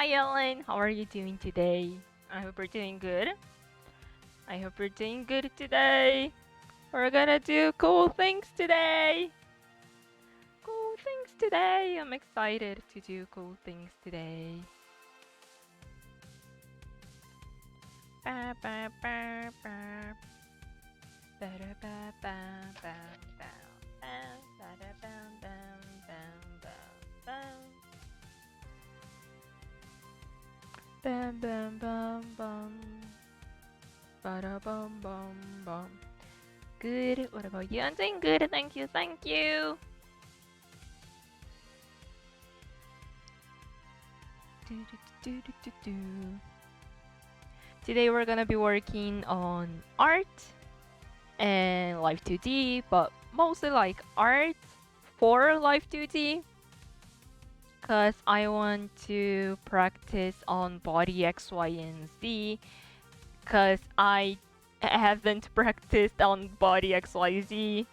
Hi Ellen, how are you doing today? I hope you're doing good. I hope you're doing good today. We're gonna do cool things today. Cool things today. I'm excited to do cool things today. Ba, ba, ba, ba. Ba, da, ba, ba, ba, ba, ba, ba, da, bam, bam, bam, bam, bam. Bam, bam, bam, bam. Ba, da, bum, bum, bum. Good. What about you? I'm doing good. Thank you. Thank you. Do, do, do, do, do, do. Today we're gonna be working on art and live2d, but mostly like art for live2d, because I want to practice on body X, Y, and Z, because I haven't practiced on body X, Y, Z.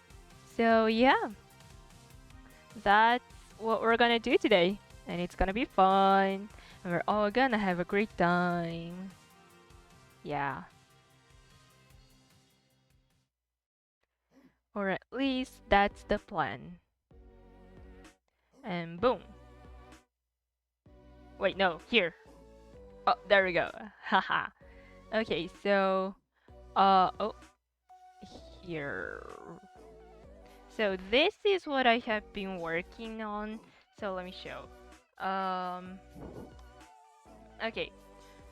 So yeah, that's what we're gonna do today, and it's gonna be fun, and we're all gonna have a great time. Yeah. Or at least that's the plan. And boom. Wait, no, here. Oh, there we go. Haha. Okay, so oh, here. So this is what I have been working on. So let me show. Um okay.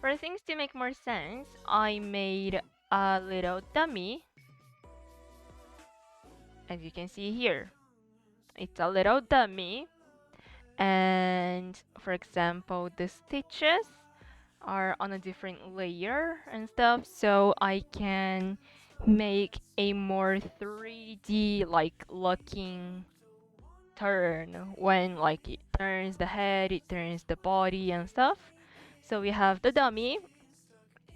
For things to make more sense, I made a little dummy. As you can see here. It's a little dummy. And for example, the stitches are on a different layer and stuff, so I can make a more 3D like looking turn when like it turns the head, it turns the body and stuff. So we have the dummy,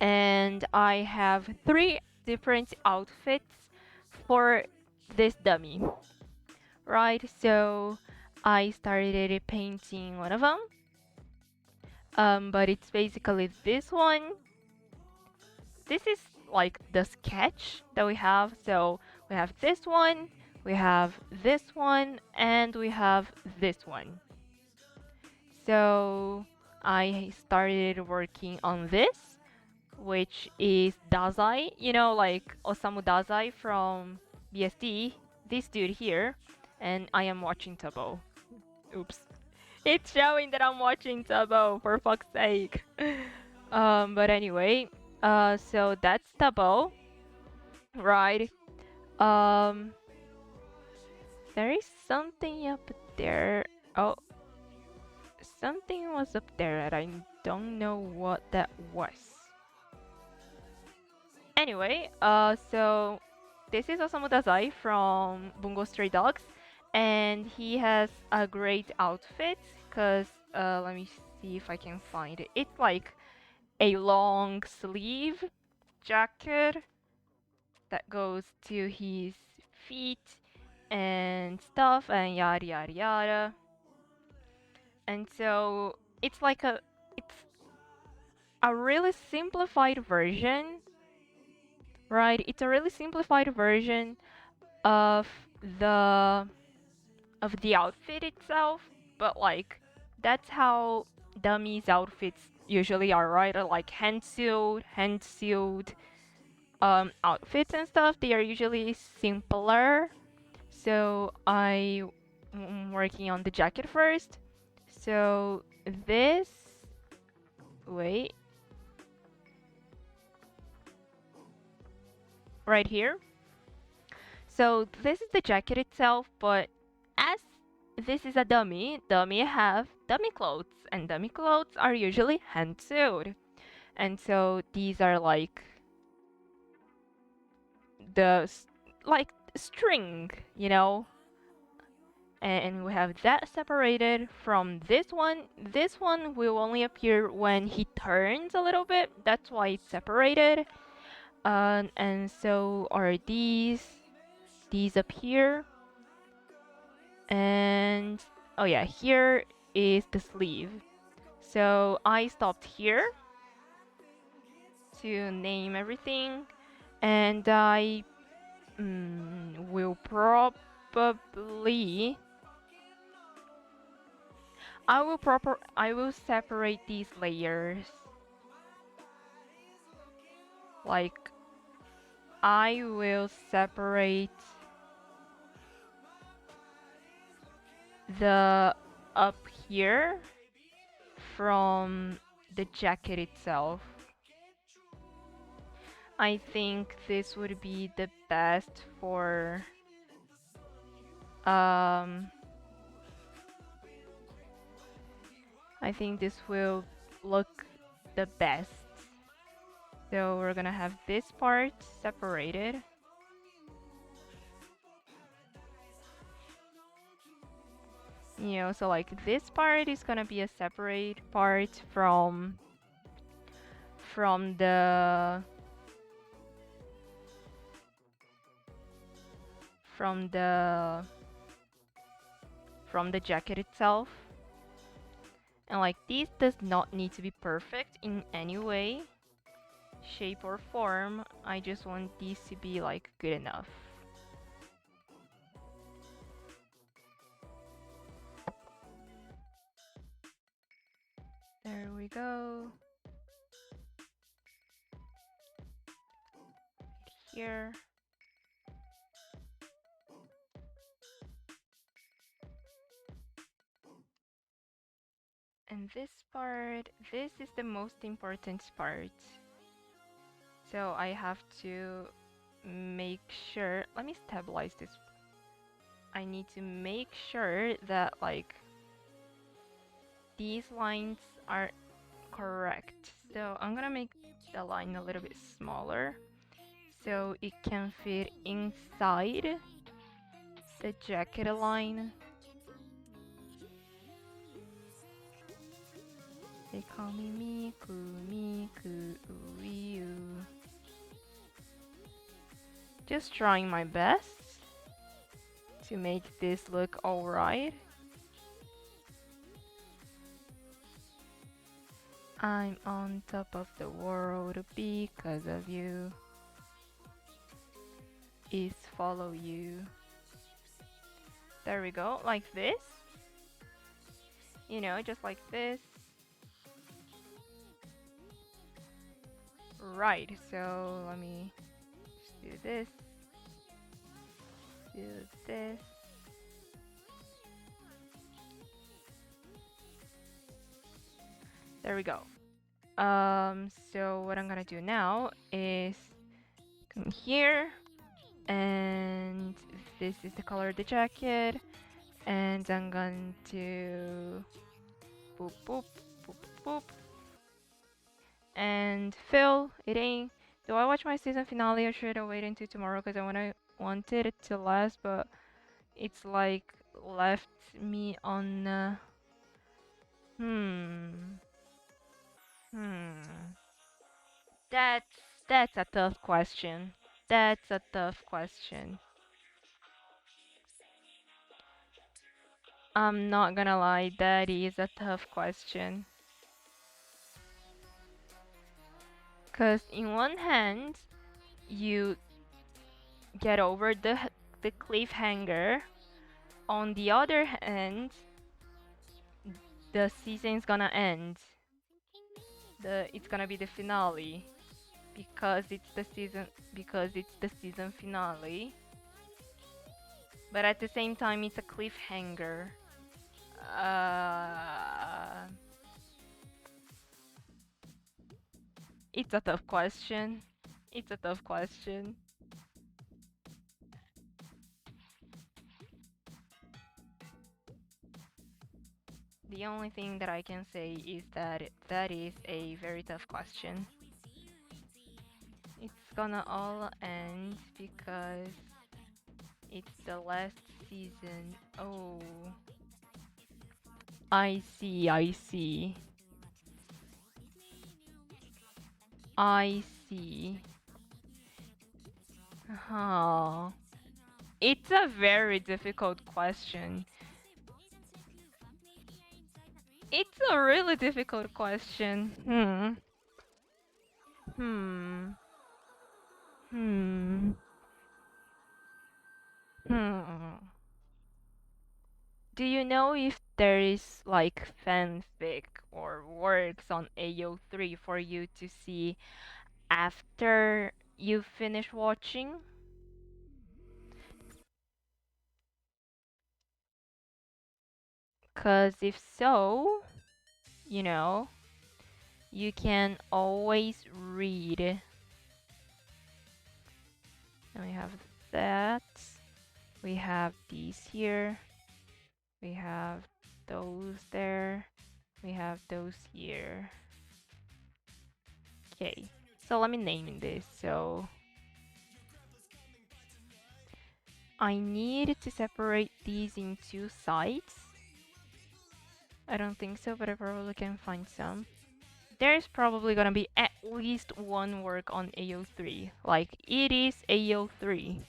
and I have 3 different outfits for this dummy, right? So I started painting one of them, but it's basically this one. This is like the sketch that we have. So we have this one, we have this one, and we have this one. So I started working on this, which is Dazai, you know, like Osamu Dazai from BSD, this dude here, and I am watching Tabo. Oops. It's showing that I'm watching Tabo, for fuck's sake. But anyway, so that's Tabo, right? Um, there is something up there. Oh, something was up there and I don't know what that was. Anyway, so this is Osamu Dazai from Bungo Stray Dogs, and he has a great outfit, cause let me see if I can find it. It's like a long sleeve jacket that goes to his feet and stuff and yada yada yada. And so it's a really simplified version, right? It's a really simplified version of the of the outfit itself, but like that's how dummies outfits usually are, right? Or like hand sewed outfits and stuff. They are usually simpler. So I'm working on the jacket first. So this, wait, right here. So this is the jacket itself, but as this is a dummy have dummy clothes, and dummy clothes are usually hand sewed. And so these are like the like string, you know, and we have that separated from this one. This one will only appear when he turns a little bit. That's why it's separated. And so are these up here. And oh yeah, here is the sleeve. So I stopped here to name everything, and I will probably I will separate these layers. Like I will separate the up here from the jacket itself. I think this would be the best for I think this will look the best. So we're gonna have this part separated. You know, so like this part is gonna be a separate part from the from the jacket itself. And like this does not need to be perfect in any way, shape or form. I just want these to be like good enough. There we go. Here. And this part, this is the most important part. So I have to make sure, let me stabilize this. I need to make sure that like these lines are correct. So I'm gonna make the line a little bit smaller so it can fit inside the jacket line. They call me Miku, Miku, Uiu. Just trying my best to make this look alright. I'm on top of the world because of you. Is follow you. There we go, like this. You know, just like this. Right, so let me just do this. Do this. There we go. So what I'm gonna do now is come here, and this is the color of the jacket, and I'm going to boop boop boop boop and fill it in. Do I watch my season finale or should I wait until tomorrow? Because I wanted it to last, but it's like left me on hmm. That's a tough question. That's a tough question. I'm not gonna lie, that is a tough question. Cause in one hand, you get over the cliffhanger. On the other hand, the season's gonna end. It's gonna be the finale because it's the season finale. But at the same time, it's a cliffhanger. It's a tough question. It's a tough question. The only thing that I can say is that that is a very tough question. It's gonna all end because it's the last season. Oh. I see, I see. I see. Huh. It's a very difficult question. It's a really difficult question. Hmm. Hmm. Hmm. Do you know if there is like fanfic or works on AO3 for you to see after you finish watching? Cause if so, you know, you can always read. And we have that. We have these here. We have those there. We have those here. Okay, so let me name this. So I need to separate these in two sites. I don't think so, but I probably can find some. There's probably gonna be at least one work on AO3. Like, it is AO3.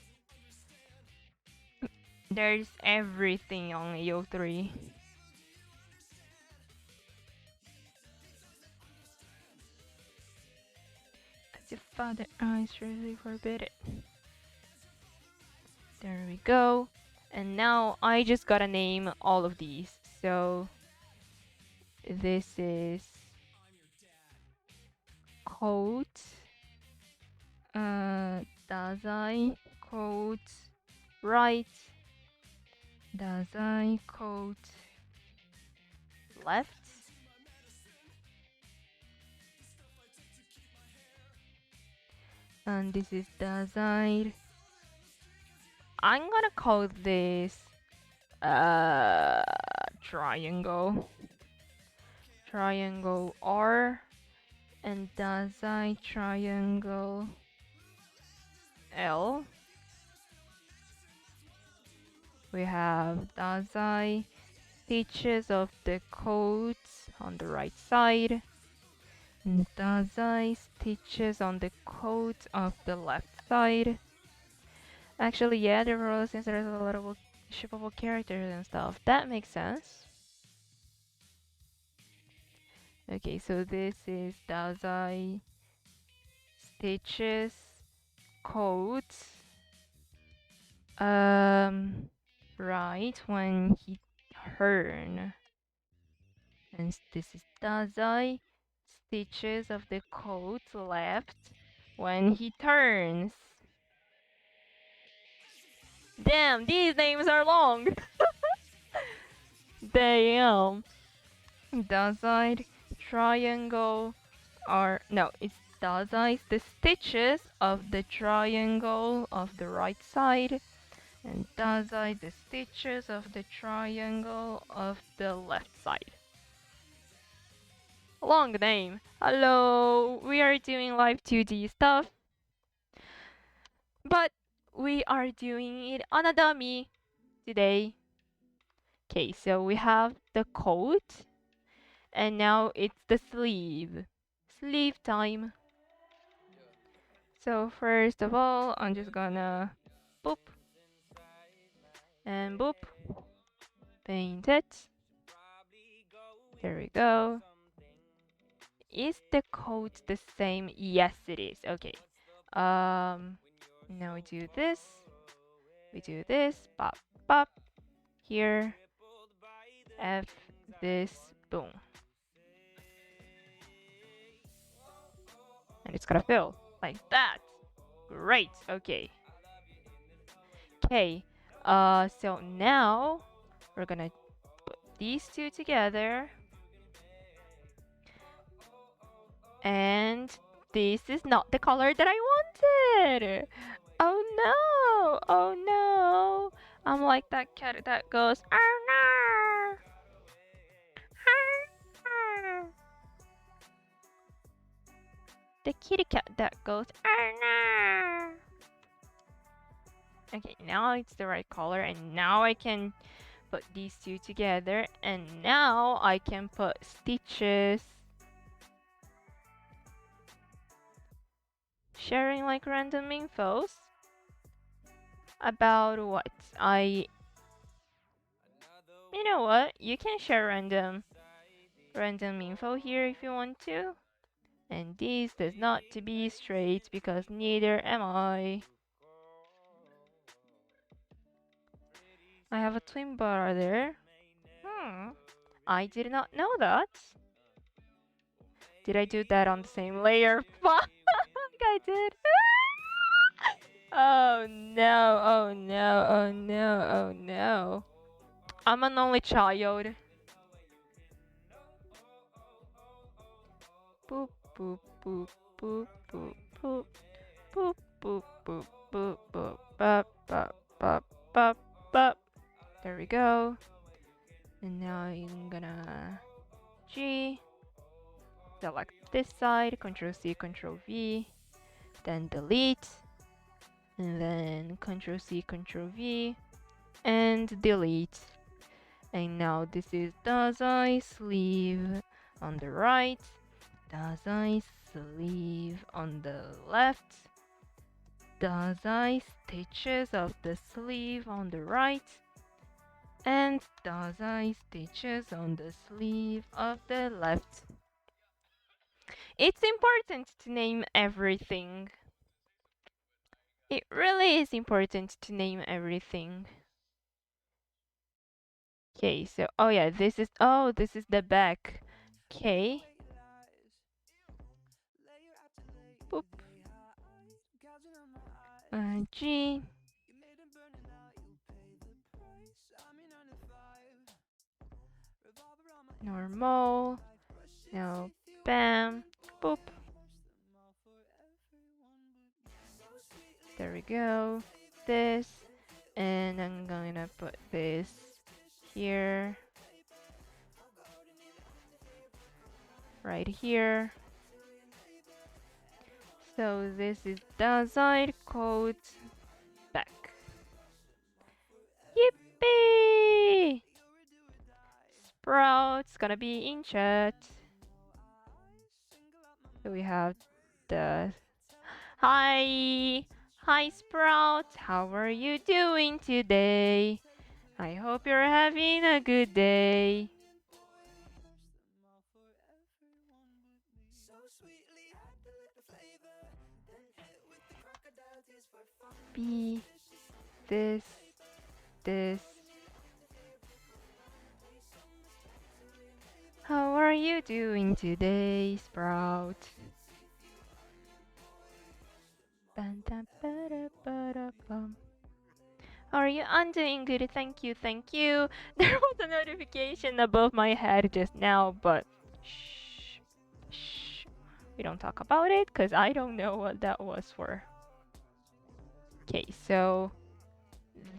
There's everything on AO3. Cause your father eyes really forbid it. There we go. And now I just gotta name all of these. So this is coat, Dazai, coat, right, Dazai, coat, left, and this is Dazai. I'm gonna call this triangle. Triangle R and Dazai triangle L. We have Dazai stitches of the coat on the right side. And Dazai stitches on the coat of the left side. Actually, yeah, the role since there's a lot of shippable characters and stuff. That makes sense. Okay, so this is Dazai stitches coat. Right when he turn. And this is Dazai stitches of the coat left when he turns. Damn, these names are long. Damn. Dazai triangle are no, it's Dazai the stitches of the triangle of the right side and Dazai the stitches of the triangle of the left side. Long name. Hello, we are doing live2d stuff, but we are doing it on a dummy today. Okay, so we have the coat, and now it's the sleeve. Sleeve time. So first of all, I'm just gonna boop and boop, paint it. There we go. Is the coat the same? Yes, it is. Okay. Now we do this. We do this. Pop, pop. Here. F this. Boom. And it's gonna fill like that. Great. Okay. Okay. So now we're gonna put these two together. And this is not the color that I wanted. Oh no! Oh no! I'm like that cat that goes, oh no! Ah, the kitty cat that goes, oh no! Okay, now it's the right color, and now I can put these two together, and now I can put stitches. Sharing like random infos about what? You know what? You can share random random info here if you want to. And this does not to be straight because neither am I. I have a twin brother. I did not know that. Did I do that on the same layer? Fuck, I did. Oh no, oh no, oh no, oh no. I'm an only child. Boop, boop, boop, boop, boop, boop, boop, boop, boop, boop, boop, bop, bop, bop, bop, bop. There we go. And now I'm gonna G, select this side, Control C, Control V, then delete, and then Control C, Control V, and delete. And now this is does I sleeve on the right, does I sleeve on the left, does I stitches of the sleeve on the right, and does I stitches on the sleeve of the left. It's important to name everything. It really is important to name everything. Okay, so oh yeah, this is the back. Okay. Boop. G. Normal. Now bam. Boop. There we go. This. And I'm gonna put this here. Right here. So this is the side code back. Yippee! Sprout's gonna be in chat. So we have the hi Sprout, how are you doing today? I hope you're having a good day. B, this. How are you doing today, Sprout? How are you? I'm doing good, thank you, thank you. There was a notification above my head just now, but shh. We don't talk about it, because I don't know what that was for. Okay, so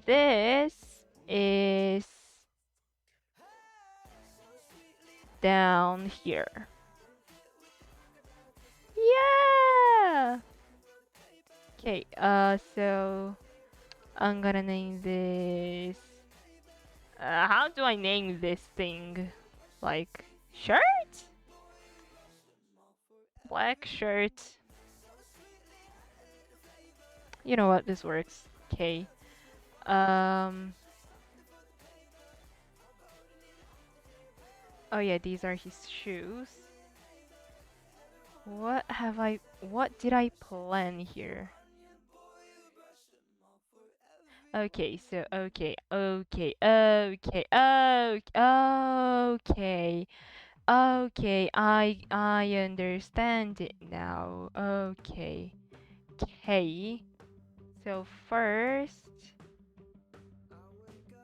this is down here. Yeah! Okay, so I'm gonna name this. How do I name this thing? Like, shirt? Black shirt. You know what? This works. Okay. Oh yeah, these are his shoes. What did I plan here? Okay, so okay, I understand it now. Okay. So first,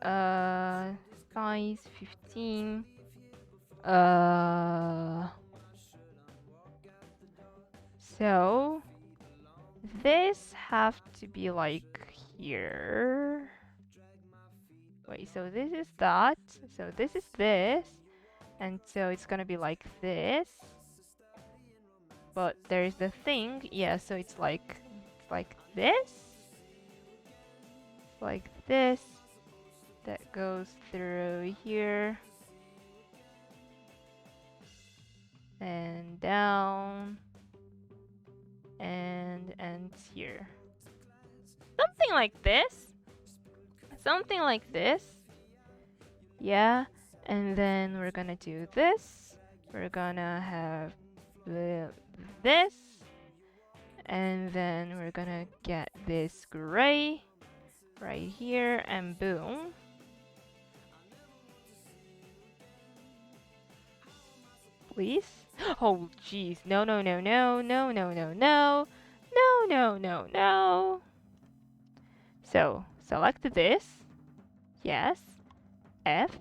size 15. So this have to be like here. Wait, so this is that. So this is this. And so it's gonna be like this. But there's the thing, yeah, so it's like this. Like this. That goes through here. And down. And ends here. Something like this. Something like this. Yeah. And then we're gonna do this. we're gonna have this, and then we're gonna get this gray right here, and boom. Please? Oh, jeez. No, no, no, no, no, no, no, no. No, no, no, no. So, select this. Yes. F.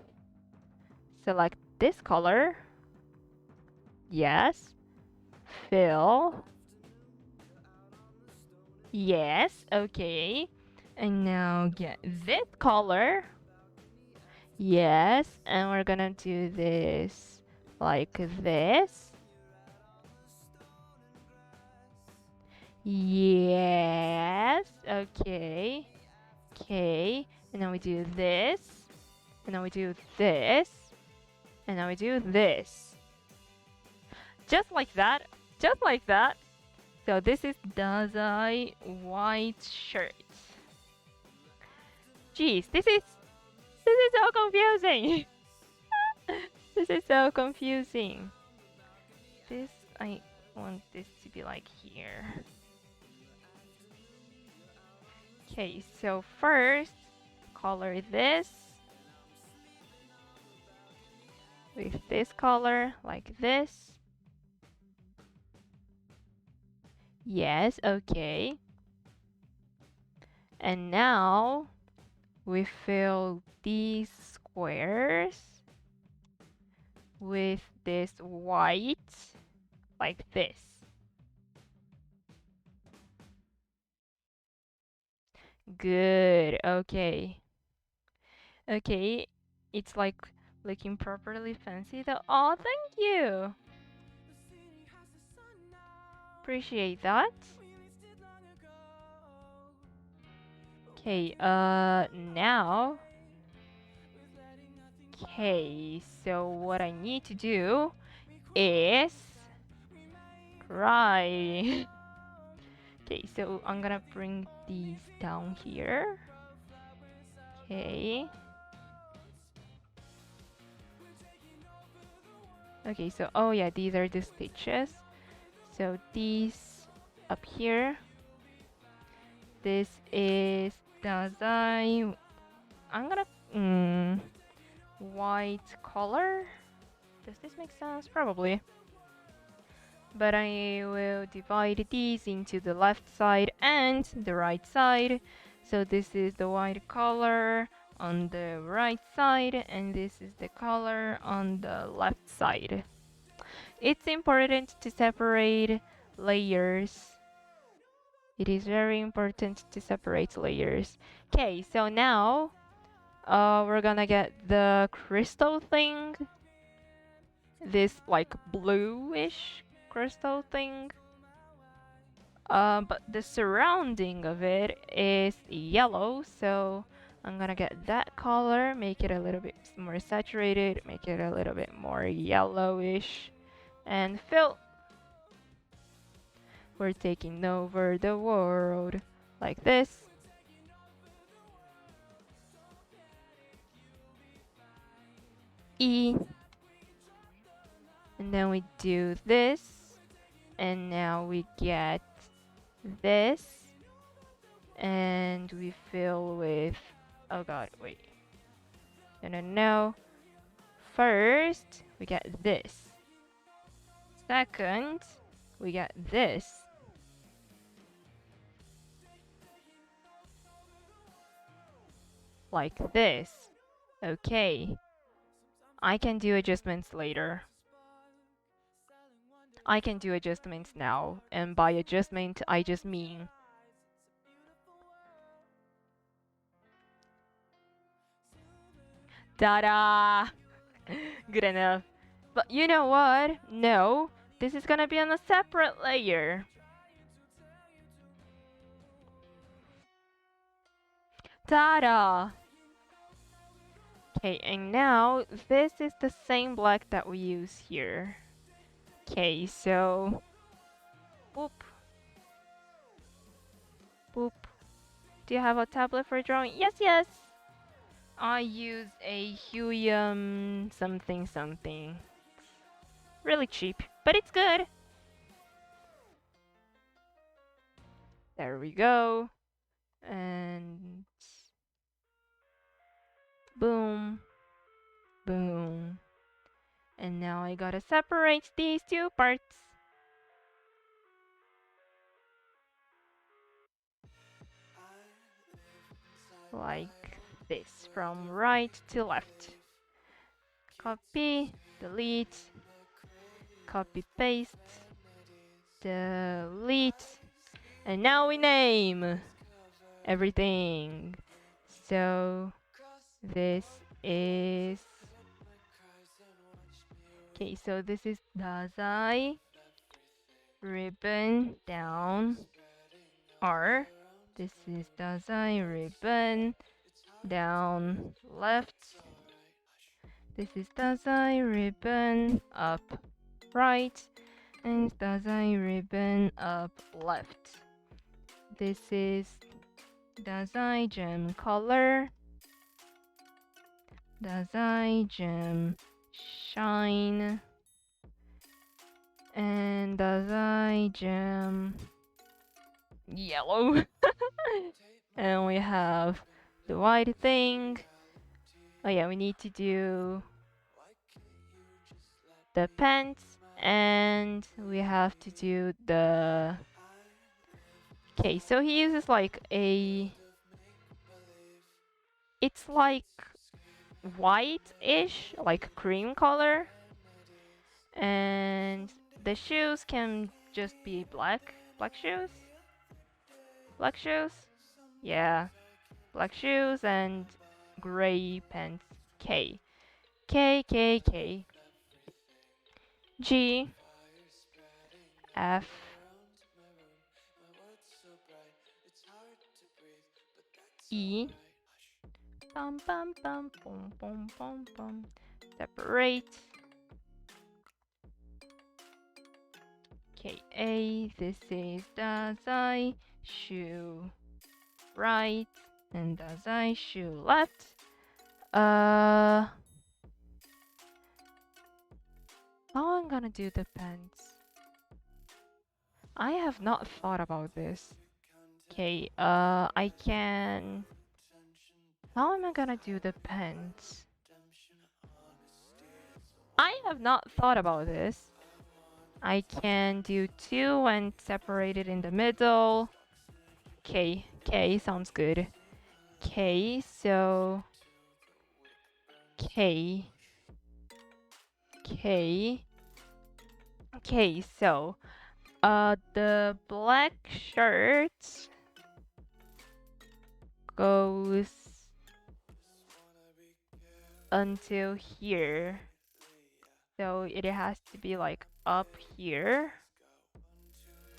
Select this color. Yes. Fill. Yes. Okay. And now get this color. Yes. And we're gonna do this like this. Yes. Okay. Okay. And then we do this. And then we do this. And now we do this. Just like that. Just like that. So this is Dazai white shirt. Jeez, this is so confusing. This is so confusing. This, I want this to be like here. Okay, so first color this with this color like this. Yes, okay. And now we fill these squares with this white like this. Good, okay. Okay, it's like looking properly fancy though. Oh, thank you! Appreciate that. Okay, now. Okay, so what I need to do is cry. Okay, so I'm gonna bring these down here. Okay. Okay, so oh yeah, these are the stitches. So these up here. This is Dazai. I'm gonna white color. Does this make sense? Probably. But I will divide these into the left side and the right side. So this is the white color on the right side, and this is the color on the left side. It's important to separate layers. It is very important to separate layers. Okay, so now we're gonna get the crystal thing. This like bluish crystal thing. But the surrounding of it is yellow, so I'm gonna get that color, make it a little bit more saturated, make it a little bit more yellowish, and fill. We're taking over the world like this. E. And then we do this, and now we get this, and we fill with, oh god, wait, no. First, we get this. Second, we get this. Like this. Okay. I can do adjustments later. I can do adjustments now, and by adjustment, I just mean ta-da! Good enough. But you know what? No, this is gonna be on a separate layer. Ta-da! Okay, and now this is the same black that we use here. Okay, so boop. Boop. Do you have a tablet for drawing? Yes, yes! I use a Huyum something something. really cheap, but it's good. There we go. And boom, boom. And now I gotta separate these two parts. Like this, from right to left. Copy, delete, copy, paste, delete. And now we name everything. So this is... Okay, so this is Dazai, ribbon down, R. This is Dazai, ribbon down, left. This is Dazai, ribbon up, right. And Dazai, ribbon up, left. This is Dazai, gem color. Dazai, gem shine. And Dazai, gem yellow. And we have the white thing. Oh yeah, we need to do the pants, and we have to do the... Okay, so he uses like a... It's like white-ish, like cream color. And the shoes can just be black. Black shoes? Black shoes? Yeah. Black shoes and gray pants. K. K, K, K. G. F. E. Bum, bum, bum, boom, boom, boom, boom. Separate. Okay, A. This is Dazai. Shoe right. And Dazai, shoe left. How I'm gonna do the pants? I have not thought about this. Okay, I can... How am I gonna do the pants? I have not thought about this. I can do two and separate it in the middle. K, K sounds good. K, so... K. K. Okay, so... the black shirt goes until here. So it has to be like up here.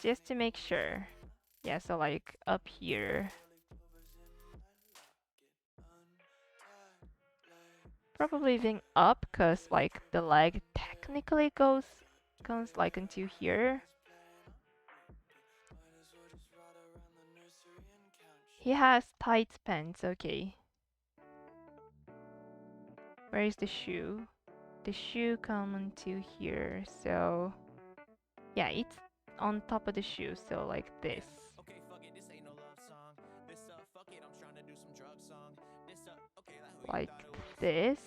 Just to make sure. Yeah, so like up here. Probably even up, cause like the leg technically goes like until here. He has tight pants, okay. Where is the shoe? The shoe come until here, so yeah, it's on top of the shoe, so like this. Like this.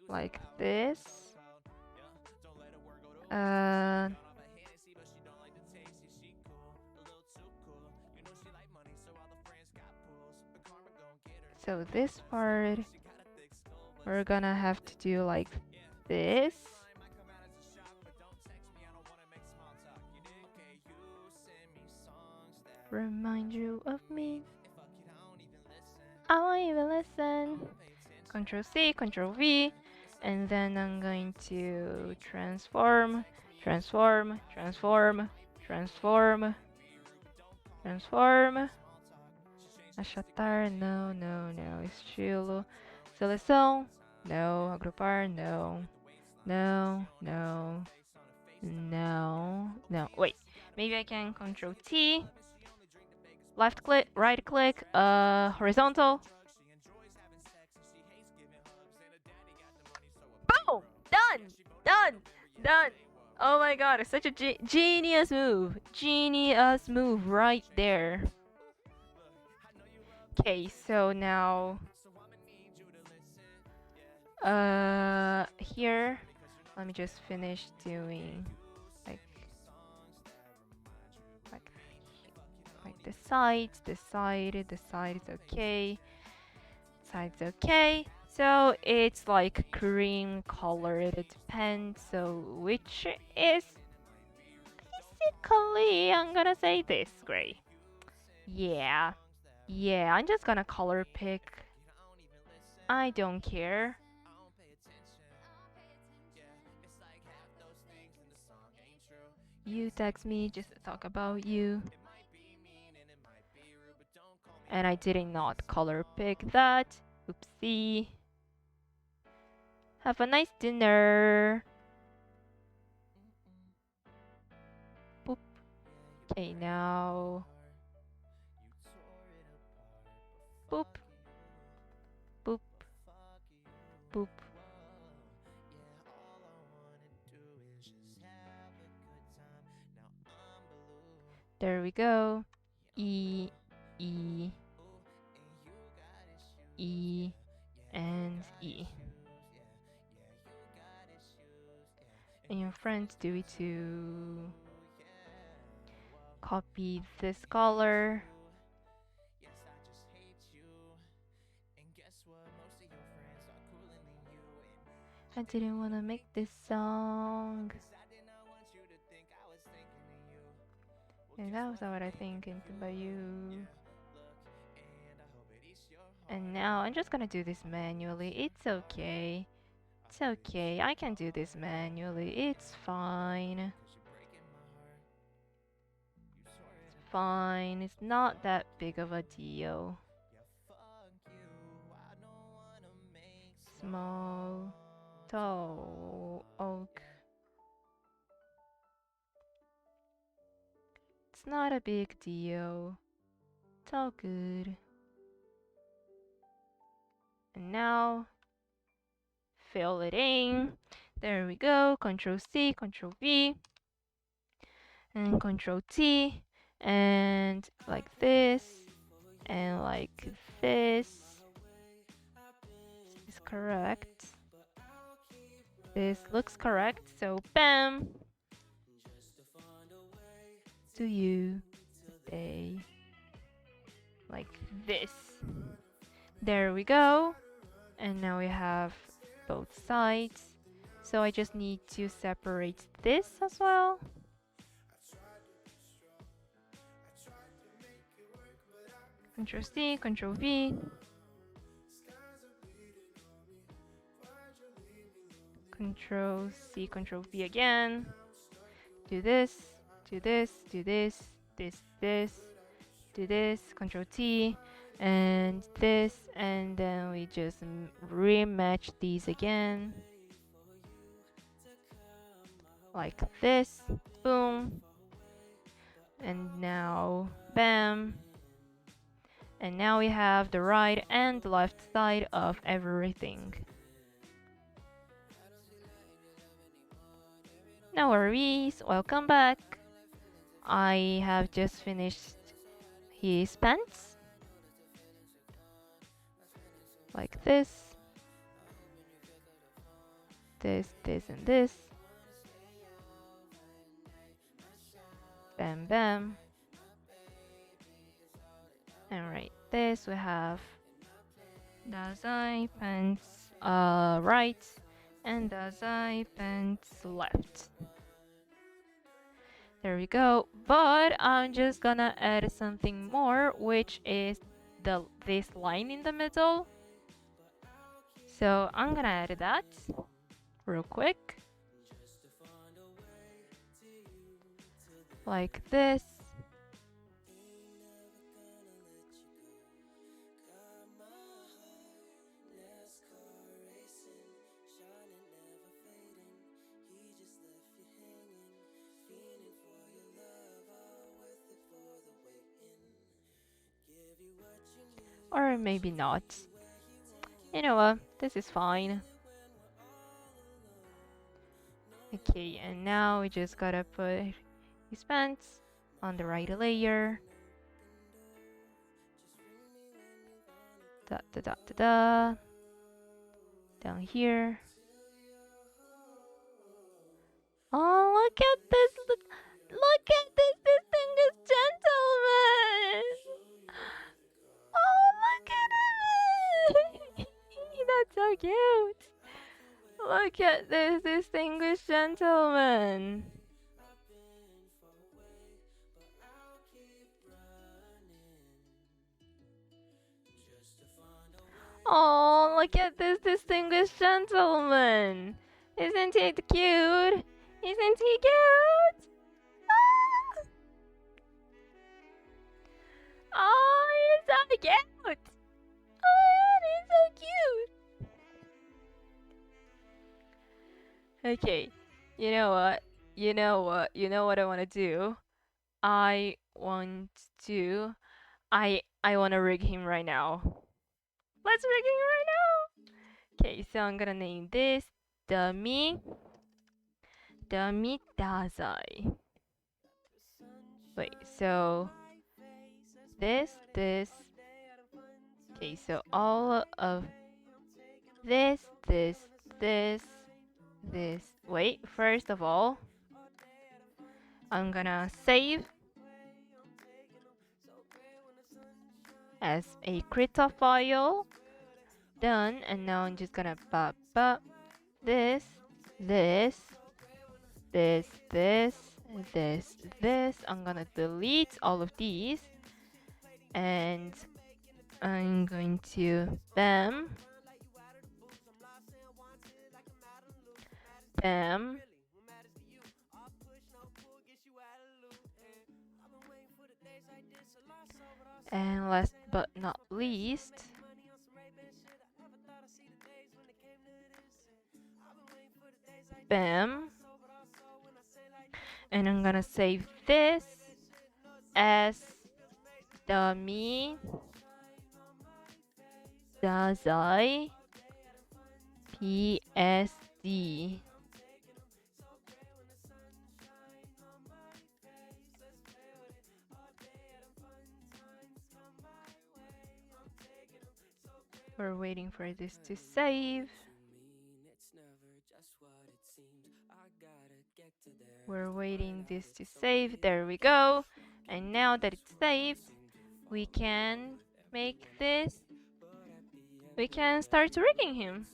Like this. So this part, we're gonna have to do like this. Remind you of me. I won't even listen. Control C, Control V, and then I'm going to transform, transform, transform, transform, transform. Achatar, no, no, no. Estilo. Seleção, no. Agrupar, no. No, no. No, no. Wait, maybe I can Control T. left click, right click, horizontal. Boom! Done! Done! Done! Oh my god, it's such a genius move. Genius move right there. Okay, so now here let me just finish doing like like like the sides, the side is okay. Side's okay. So it's like cream colored, it depends. So which is basically, I'm gonna say this gray. Yeah. Yeah, I'm just gonna color pick. I don't care. You text me just to talk about you. And I did not color pick that. Oopsie. Have a nice dinner. Boop. Okay, now. Boop. Boop. Boop. There we go. E, E, E, and E. And your friends do it to copy this color. I didn't want to make this song. And that was what I think about you. And now I'm just gonna do this manually. It's okay. It's okay. I can do this manually. It's fine. It's fine. It's not that big of a deal. Small toe oak. It's not a big deal. It's all good. And now fill it in. There we go. Control C, Control V, and Control T, and like this, and like this. This is correct. This looks correct. So bam. To you today. Like this. There we go. And now we have both sides. So I just need to separate this as well. Control C, Control V. Control C, Control V again. Do this, do this, do this, this, do this, Control T, and this, and then we just rematch these again. Like this, boom. And now, bam. And now we have the right and left side of everything. No worries, welcome back. I have just finished his pants. Like this. This, and this. Bam, bam. And right this we have Dazai pants right and Dazai pants left. There we go. But I'm just gonna add something more, which is this line in the middle. So I'm gonna add that real quick. Like this. or maybe not. You know what? This is fine. Okay, and now we just gotta put his pants on the right layer. Da da da da da. Down here. Oh, look at this! Look at this distinguished gentleman! Oh, look at him! That's so cute! Look at this distinguished gentleman! Oh, look at this distinguished gentleman! Isn't he cute? Isn't he cute? Ah! Oh, he's so cute! Oh, he's so cute! Okay, you know what? You know what? You know what I want to do? I want to... I want to rig him right now. Let's rig him right now! Okay, so I'm gonna name this Dummy Dazai. Wait, so this. Okay, so all of this. Wait, first of all, I'm gonna save as a Krita file. Done, and now I'm just gonna pop this. I'm gonna delete all of these, and I'm going to bam, and last but not least, bam, and I'm gonna save this as dummy Dazai PSD. We're waiting for this to save. We're waiting this to save. There we go. And now that it's saved, we can make this. We can start rigging him.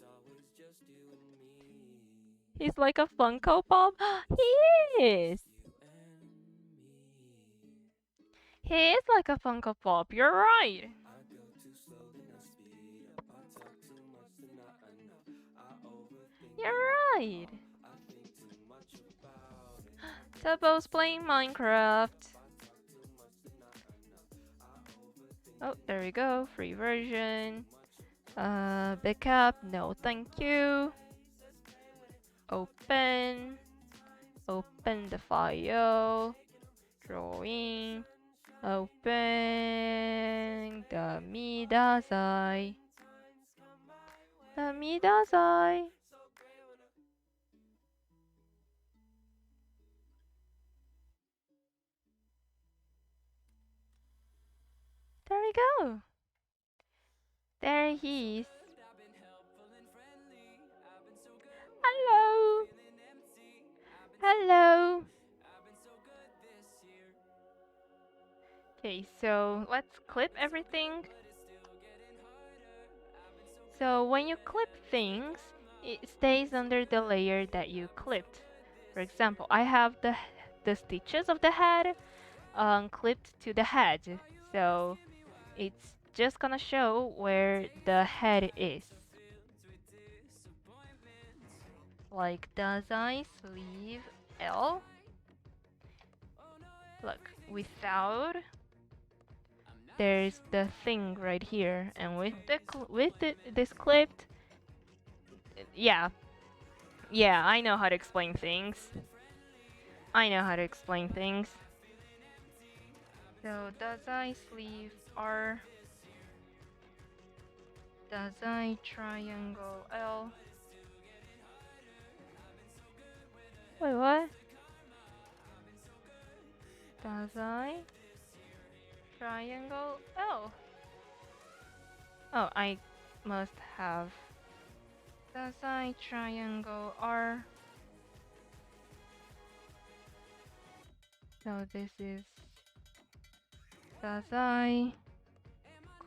He's like a Funko Pop. He is. He is like a Funko Pop. You're right. You're right. Tubbo's playing Minecraft. Oh, there we go. Free version. Backup. No, thank you. Open. Open the file. Drawing. Open the Midasai. The Midasai. There we go. There he is. Hello. Hello. Okay, so let's clip everything. So when you clip things, it stays under the layer that you clipped. For example, I have the stitches of the head clipped to the head. So it's just gonna show where the head is. Like, does I sleeve L? Look, without, there's the thing right here, and with this clipped, yeah, I know how to explain things. So does I sleeve R? Dazai triangle L. Wait, what? Dazai triangle L. Oh, I must have Dazai triangle R. So this is Dazai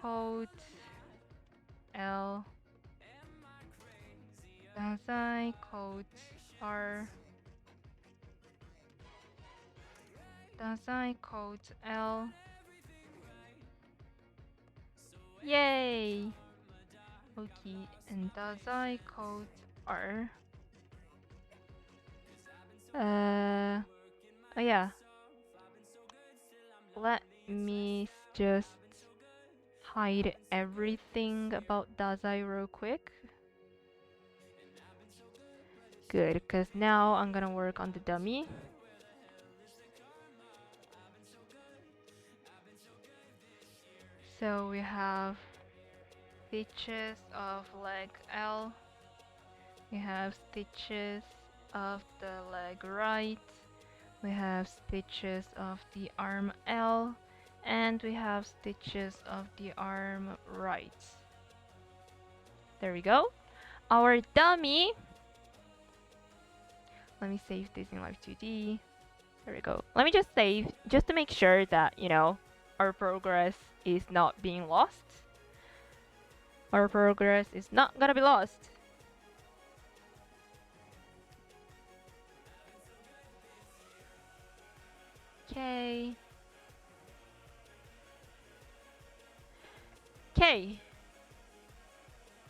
code L. Dazai code R. Dazai code L. Yay! Okay, and Dazai code R. Oh yeah. Let me just hide everything about Dazai real quick. Good, because now I'm gonna work on the dummy. So we have stitches of leg L. We have stitches of the leg right. We have stitches of the arm L. And we have stitches of the arm right. There we go. Our dummy. Let me save this in live2d. There we go. Let me just save, just to make sure that, you know, our progress is not being lost. Our progress is not gonna be lost. Okay. Okay.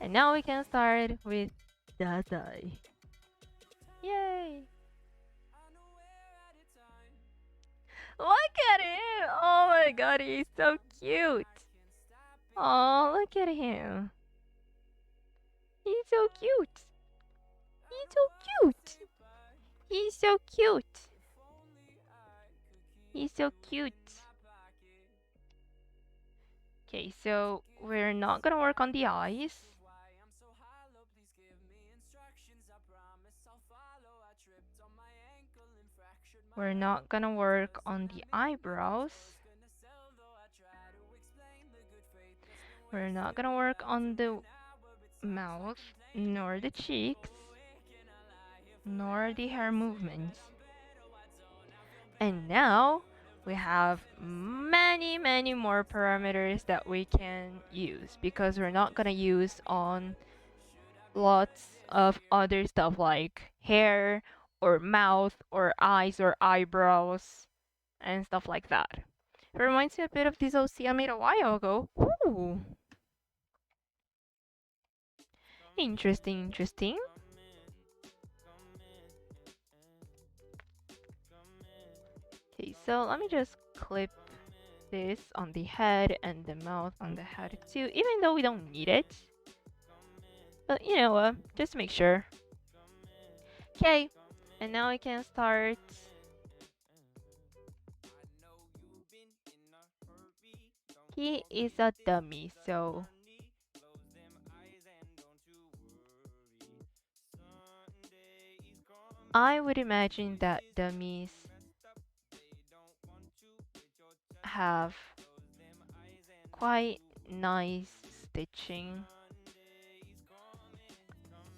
And now we can start with Dazai. Yay! Look at him! Oh my god, he's so cute! Oh, look at him! He's so cute! He's so cute! He's so cute! He's so cute! Okay, so we're not gonna work on the eyes. We're not gonna work on the eyebrows. We're not gonna work on the mouth, nor the cheeks, nor the hair movements. And now we have many more parameters that we can use, because we're not gonna use on lots of other stuff like hair or mouth or eyes or eyebrows and stuff like that. It reminds me a bit of this OC I made a while ago. Ooh. Interesting. Okay, so let me just clip this on the head and the mouth on the head too, even though we don't need it. But you know, just to make sure. Okay, and now I can start. He is a dummy, so I would imagine that dummies have quite nice stitching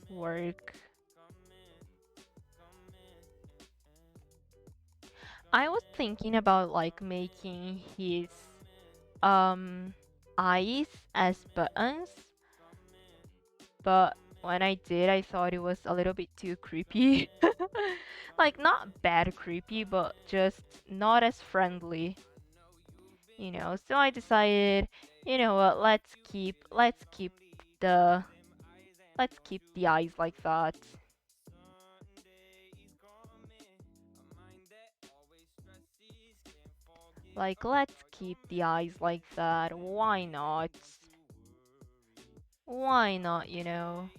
work. I was thinking about like making his eyes as buttons, but when I did, I thought it was a little bit too creepy. Like, not bad creepy, but just not as friendly, you know. So I decided, you know what, let's keep the eyes like that. Like, let's keep the eyes like that. Why not? Why not, you know?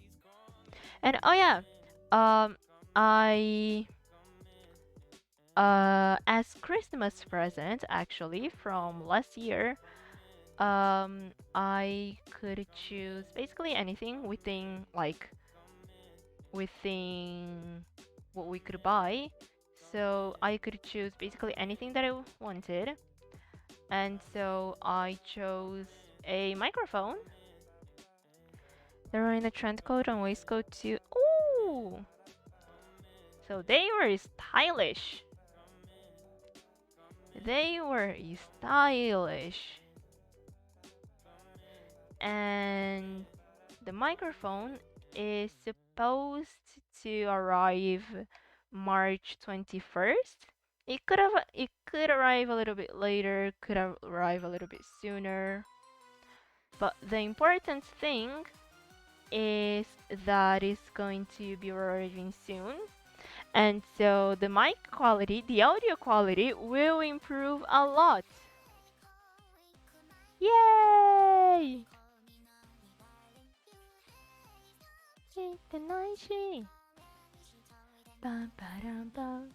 And oh yeah, I as Christmas present actually from last year, I could choose basically anything within what we could buy. So I could choose basically anything that I wanted. And so I chose a microphone. They're wearing a trench coat and waistcoat too. Ooh! So they were stylish. They were stylish. And the microphone is supposed to arrive March 21st. It could arrive a little bit later, could arrive a little bit sooner. But the important thing is that it's going to be arriving soon. And so the mic quality, the audio quality will improve a lot. Yay! Bum, ba-dum, bum.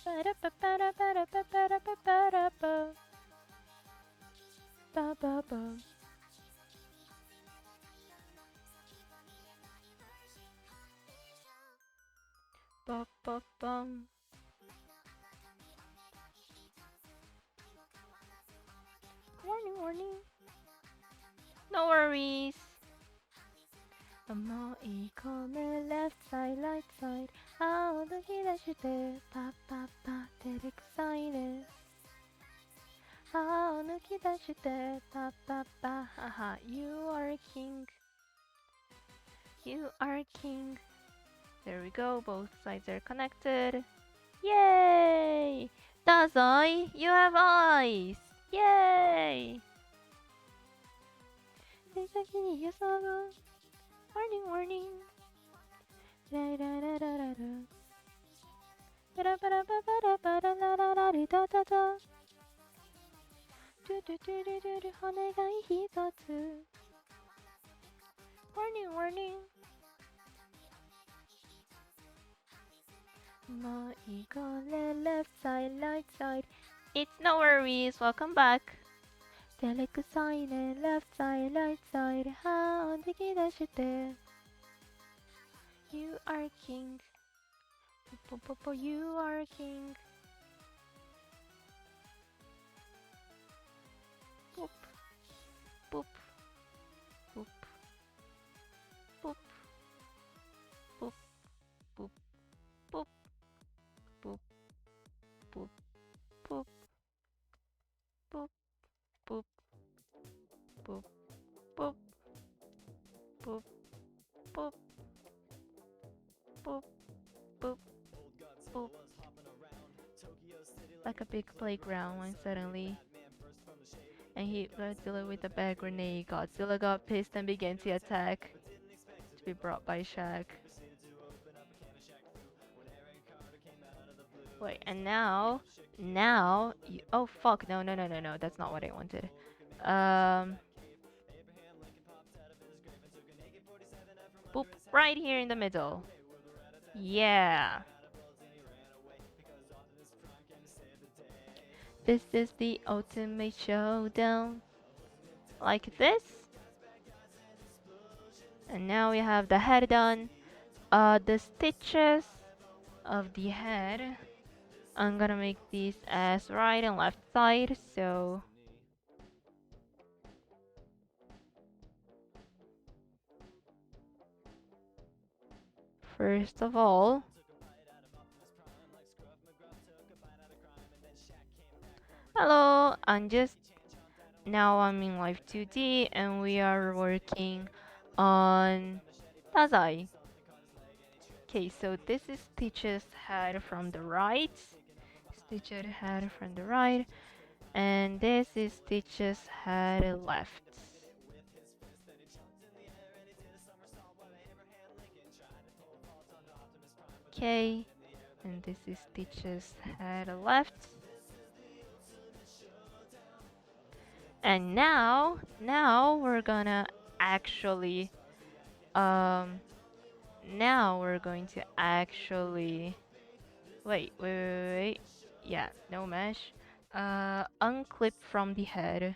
Ba-da-ba-ba-da-ba-da-ba-ba-da-ba-ba-da-ba. Ba-ba-bum. Ba-ba-bum. Warning, warning. No worries. More equal left side, right side. How the heat should be. Pa pa pa, get excited. How the heat should be. Pa pa pa, haha. You are king. You are king. There we go. Both sides are connected. Yay! Dazai, you have eyes. Yay! Warning, warning. Da da da da da da. Da da da da da da da da da da da da. Do do do do do do. お願い一つ. Warning, warning. もういいこれ left side, right side. It's no worries. Welcome back. 照れくさいね left side, right side. はおでき出して。You are king. You are king. Boop. Boop. Boop. Boop. Boop. Boop. Boop. Boop. Boop. Boop. Boop. Boop. Boop. Boop. Boop. Boop. Boop. Boop. Boop. Like a big playground when suddenly. And he Godzilla with a bad grenade. Godzilla got pissed and began to attack. To be brought by Shaq. Wait, and now you, oh fuck, no, that's not what I wanted. Boop, right here in the middle. Yeah. This is the ultimate showdown. Like this. And now we have the head done. The stitches of the head. I'm gonna make these as right and left side, so first of all, hello, I'm in live2d and we are working on Dazai. Okay, so this is Stitch's head from the right. Stitch's head from the right. And this is Stitch's head left. Okay, and this is Stitch's head left. And now we're gonna actually, now we're going to actually, wait, yeah, no mesh, unclip from the head.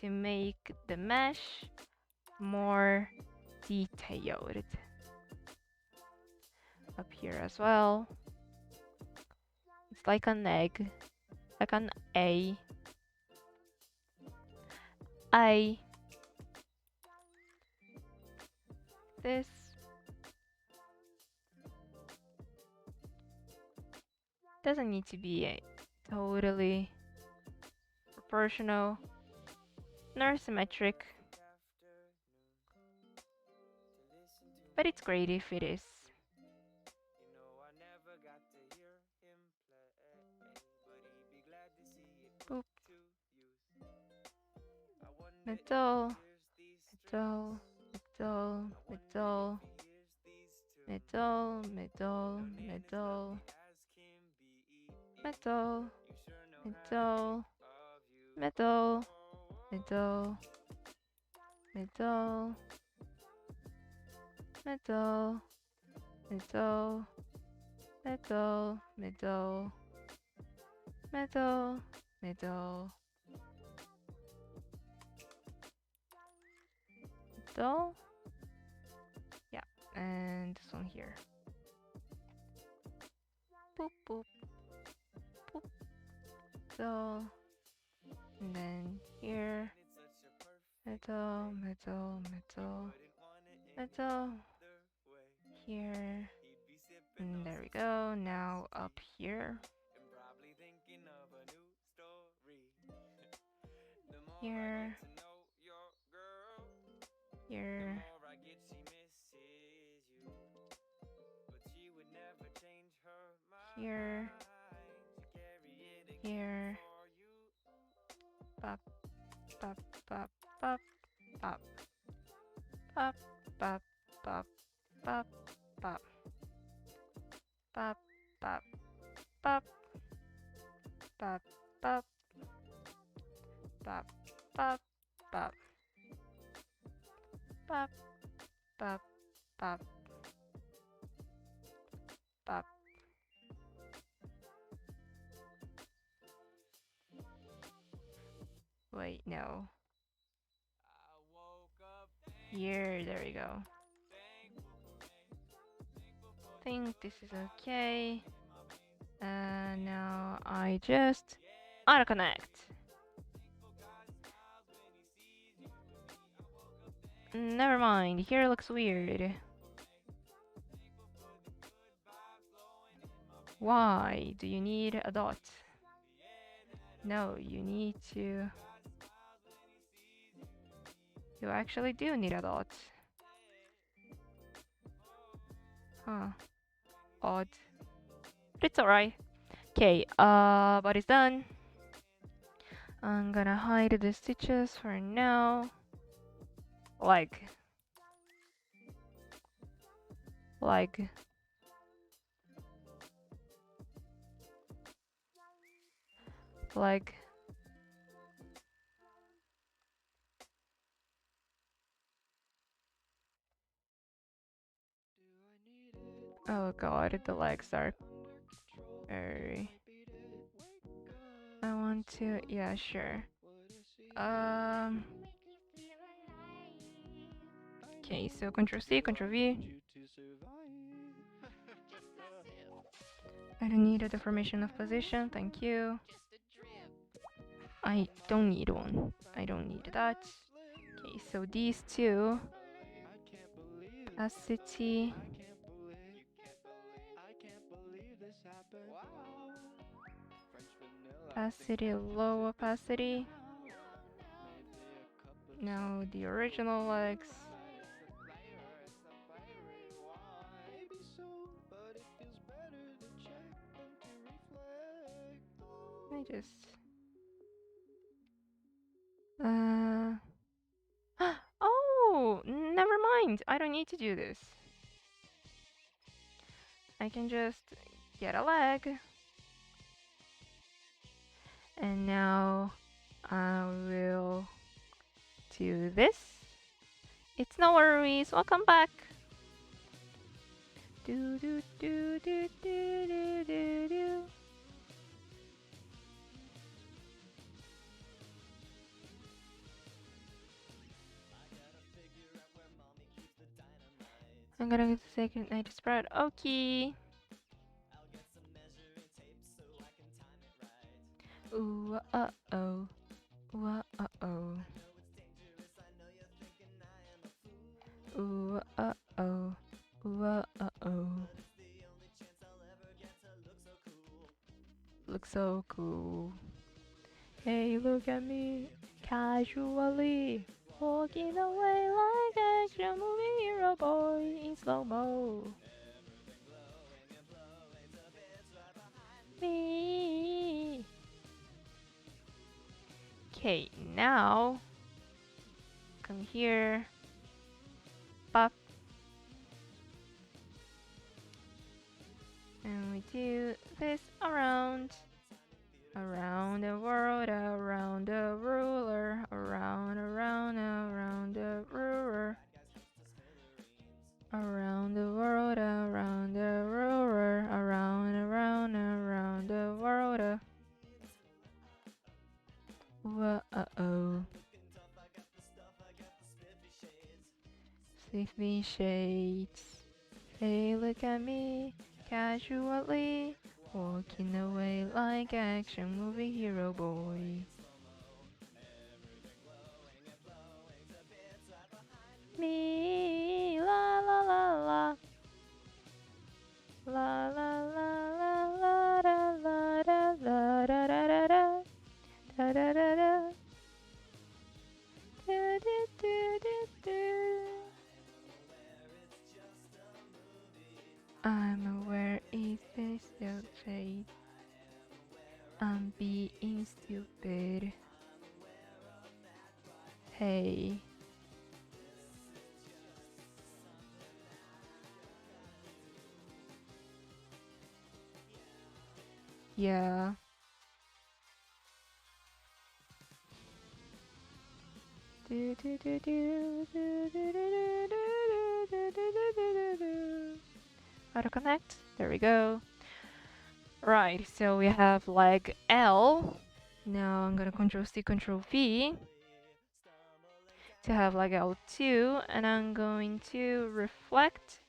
to make the mesh more detailed. Up here as well. It's like an egg, like an A. This doesn't need to be totally proportional nor symmetric, but it's great if it is. Boop. Middle, middle, middle, middle, middle, middle, middle, middle, middle, middle, middle, middle, middle, middle, middle, middle, middle, middle, middle. Yeah, and this one here. Boop, boop, boop. Middle, and then here. Middle, middle, middle, middle. Here. And there we go. Now up here. Here. Here. Here. Here. Pop, pop, pop, pop, pop. Pop, pop, pop, pop, pop. Pop, pop, pop. Pop, pop. Pop, pop, pop. Pop, pop, pop. Pop. Wait, no. Here, there we go. Think this is okay. Now I just auto-connect. Never mind, here looks weird. Why do you need a dot? No, you need to... You actually do need a dot. Huh. Odd. But it's alright. Okay, but it's done. I'm gonna hide the stitches for now. Like... Oh god, the legs are very... I want to... Yeah, sure. Okay, so Ctrl-C, Ctrl-V. I don't need a deformation of position, thank you. I don't need one. I don't need that. Okay, so these two. Opacity. Opacity, low opacity. Now the original legs. I just... Oh, never mind. I don't need to do this. I can just get a leg. And now I will do this. It's no worries. Welcome back. Do do do do do do do do. I'm gonna get the second night spread. Okay. Ooh, uh-oh. Ooh, uh-oh. Ooh, uh-oh. Ooh, uh-oh. Look so cool. Hey, look at me, casually walking away like action movie hero boy in slow-mo. Me. Okay, now come here. Pop. And we do this around. Around the world, around the ruler, around, around the ruler. Around the world, around the ruler, around the world. Whoa-oh. Sleepy shades. Hey, look at me, casually walking away like action movie hero boy. Me, la la la la. La la la la la da la da la da da da da da da da da do do do do do. I'm aware it's still fate. I'm being stupid. Hey. Yeah. Do do do do do do do do do do do do do. Auto connect. There we go. Right, so we have leg L. Now I'm gonna Control C, Control V to have leg L2, and I'm going to reflect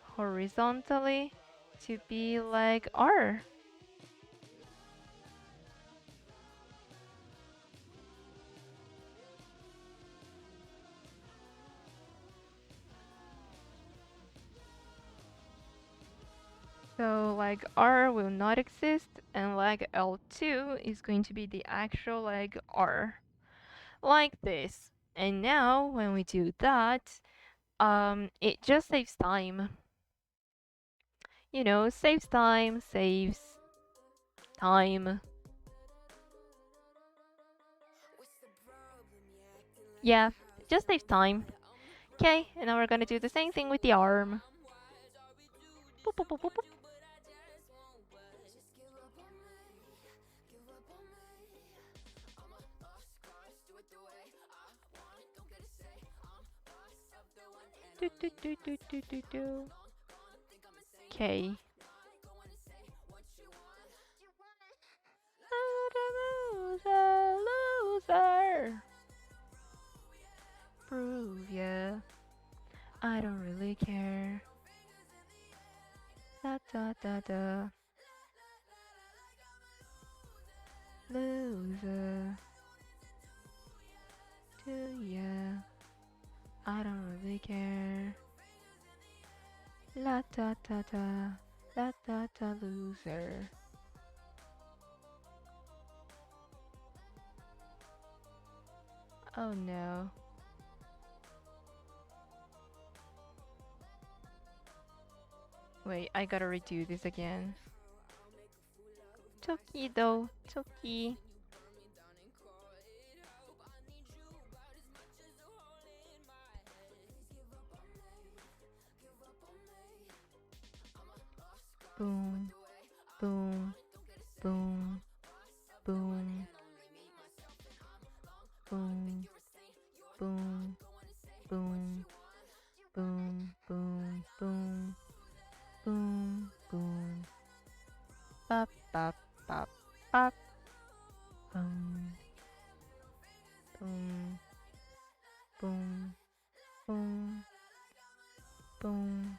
horizontally to be leg R. So leg R will not exist, and leg L2 is going to be the actual leg R. Like this. And now when we do that, it just saves time. You know, saves time, saves time. Yeah, just saves time. Okay, and now we're gonna do the same thing with the arm. Boop, boop, boop, boop, boop. Do, do, do, do, do, do, do. Okay. Loser, loser. Prove ya. I don't really care. Da da da da. Loser. Do ya? I don't really care. La da da da. La da da loser. Oh no. Wait, I gotta redo this again. Toki though, Toki. Boom, boom, boom, boom, boom, boom, boom, boom, boom, boom, boom, boom. Bop, bop, bop, bop. Boom, boom, boom, boom, boom,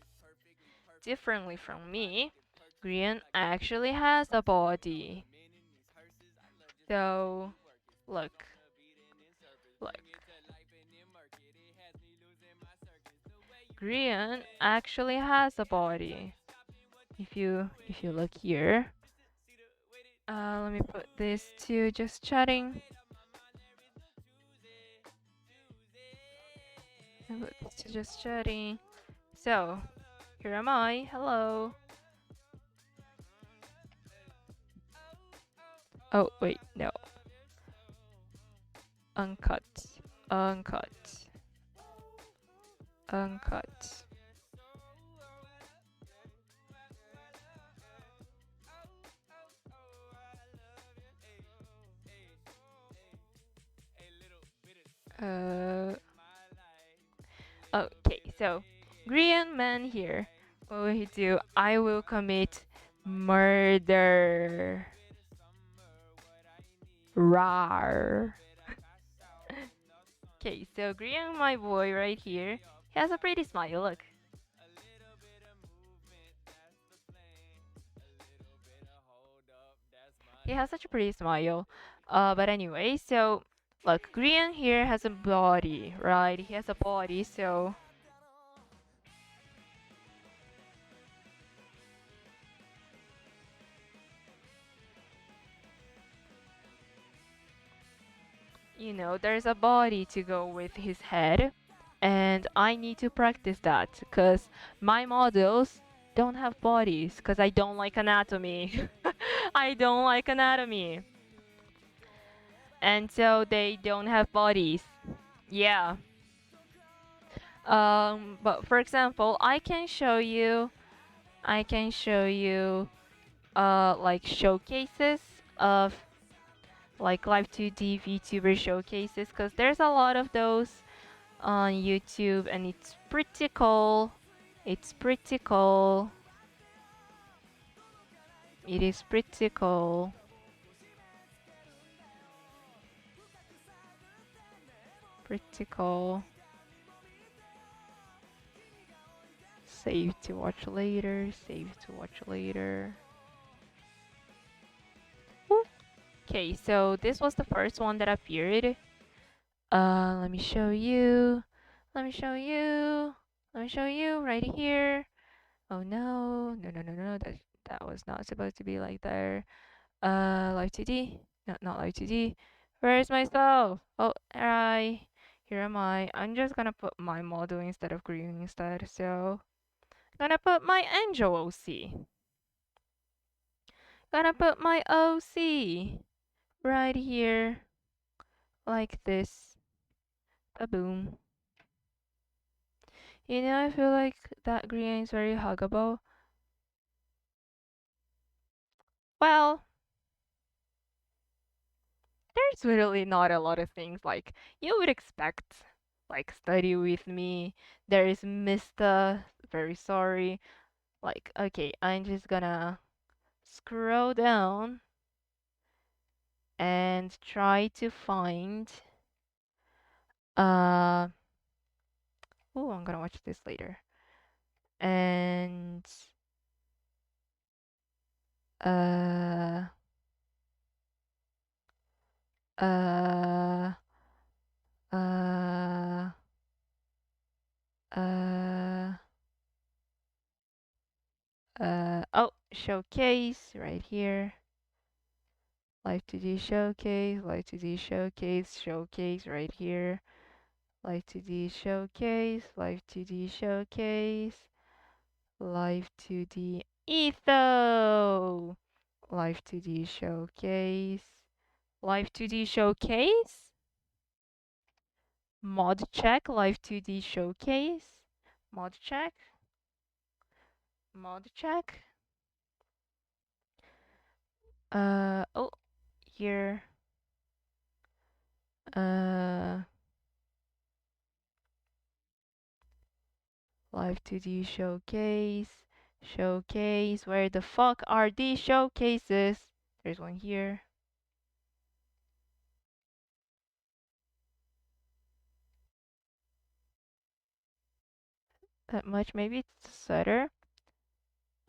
differently from me, Grian actually has a body. So, look, look. Grian actually has a body. If you look here, let me put this to just chatting. I put this to just chatting. So, here am I. Hello. Oh, wait, no. Uncut. Uncut. Uncut. Uh, okay, so Green man here. What will he do? I will commit murder. Rar. Okay, so Green, my boy right here, he has a pretty smile. Look. He has such a pretty smile. But anyway, so look, Green here has a body, right? He has a body, so you know, there's a body to go with his head, and I need to practice that because my models don't have bodies because I don't like anatomy. I don't like anatomy. And so they don't have bodies. Yeah. But for example, I can show you like showcases of like live2d VTuber showcases because there's a lot of those on YouTube and it's pretty cool. It's pretty cool. It is pretty cool. Pretty cool. Save to watch later. Save to watch later. Okay, so this was the first one that appeared. Let me show you. Let me show you. Let me show you right here. Oh no, no, no, no, no. That was not supposed to be like there. Live2d. No, not live2d. Where's myself? Oh, hi. Here am I. I'm just gonna put my model instead of green instead. So, gonna put my angel OC. Gonna put my OC right here, like this. Boom. You know, I feel like that green is very huggable. Well, there's really not a lot of things like you would expect. Like study with me. There is Mista. Very sorry. Like, okay, I'm just gonna scroll down and try to find uh oh, I'm gonna watch this later. And uh uh uh uh oh, showcase right here. Live2d showcase, Live2d showcase, showcase right here. Live2d showcase, Live2d showcase, Live2d Etho, Live2d showcase, Live2d showcase, mod check, Live2d showcase, mod check, mod check. Oh, here. Live2d showcase. Showcase. Where the fuck are these showcases? There's one here. That much. Maybe it's better.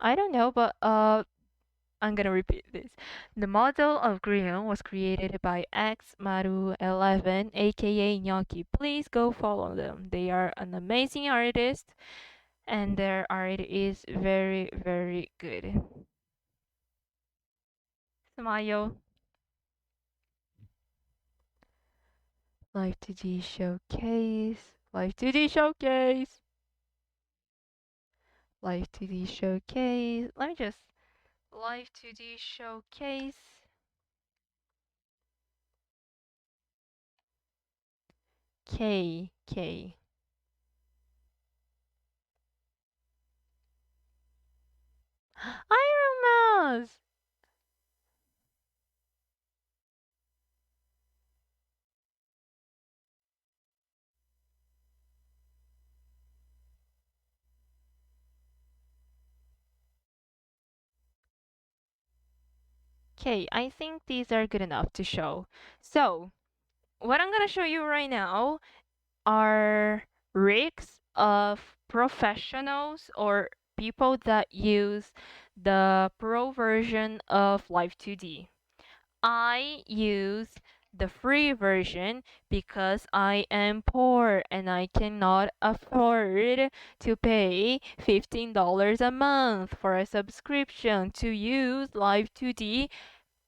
I don't know, but I'm gonna repeat this. The model of Grion was created by X Maru 11, aka Gnocchi. Please go follow them. They are an amazing artist, and their art is very, very good. Smile. Live2d showcase. Live2d showcase. Live2d showcase. Let me just Live2d showcase. K. Iron Mouse! Okay, I think these are good enough to show. So, what I'm gonna show you right now are rigs of professionals or people that use the pro version of Live2D. I use the free version because I am poor and I cannot afford to pay $15 a month for a subscription to use Live2D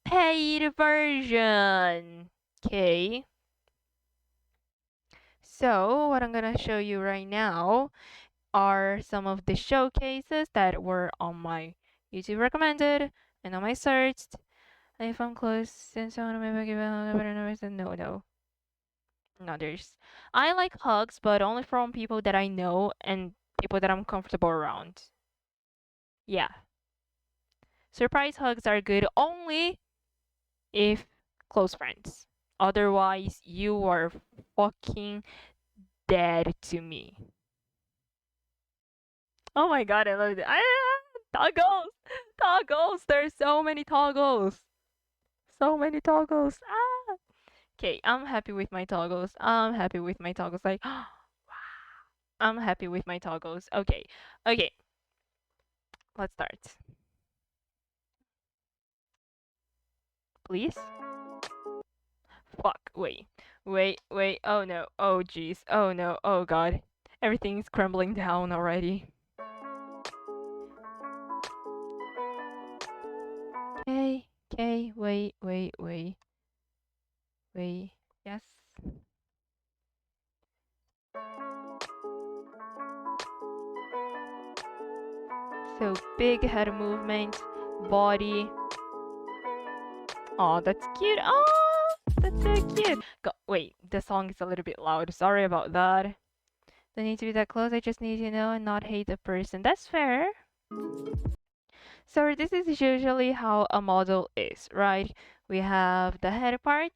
paid version. Okay. So, what I'm gonna show you right now are some of the showcases that were on my YouTube recommended and on my searched. If I'm close, since I wanna maybe give a better numbers, then no, there's. I like hugs, but only from people that I know and people that I'm comfortable around. Yeah. Surprise hugs are good only if close friends. Otherwise, you are fucking dead to me. Oh my god, I love it. Toggles! Toggles! There's so many toggles! So many toggles! Ah! Okay, I'm happy with my toggles. I'm happy with my toggles. Like, wow. I'm happy with my toggles. Okay, let's start. Please? Fuck, wait. Oh no, oh jeez, oh no, oh god. Everything's crumbling down already. Okay, wait. Yes. So big head movement, body. Oh, that's cute. Oh, that's so cute. Wait, the song is a little bit loud. Sorry about that. Don't need to be that close. I just need to know and not hate the person. That's fair. So this is usually how a model is, right? We have the head part,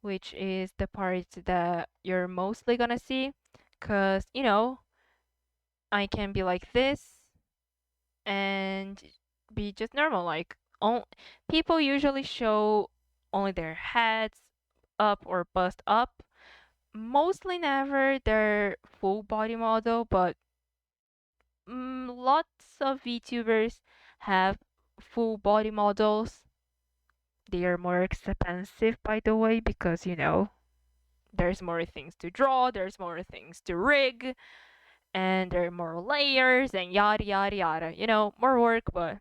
which is the part that you're mostly gonna see, cause I can be like this and be just normal. Like, people usually show only their heads up or bust up. Mostly never their full body model, but lots of VTubers have full body models. They are more expensive, by the way, because there's more things to draw, there's more things to rig, and there are more layers and yada yada yada. More work, but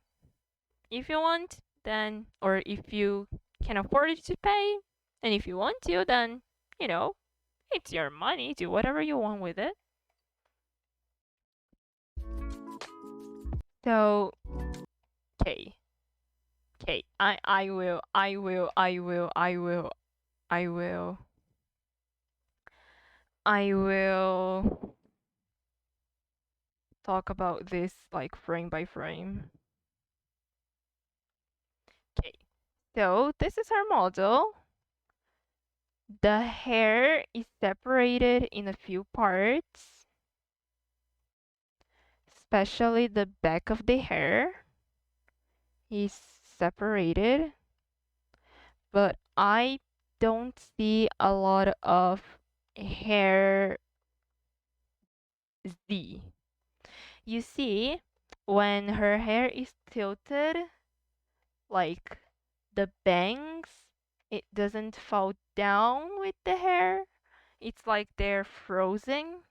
if you want, then, or if you can afford to pay, and if you want to, then, you know, it's your money. Do whatever you want with it. So, okay, okay, I will talk about this like frame by frame. Okay, so this is our model. The hair is separated in a few parts, especially the back of the hair is separated, but I don't see a lot of hair Z. You see, when her hair is tilted, like the bangs, it doesn't fall down with the hair. It's like they're frozen.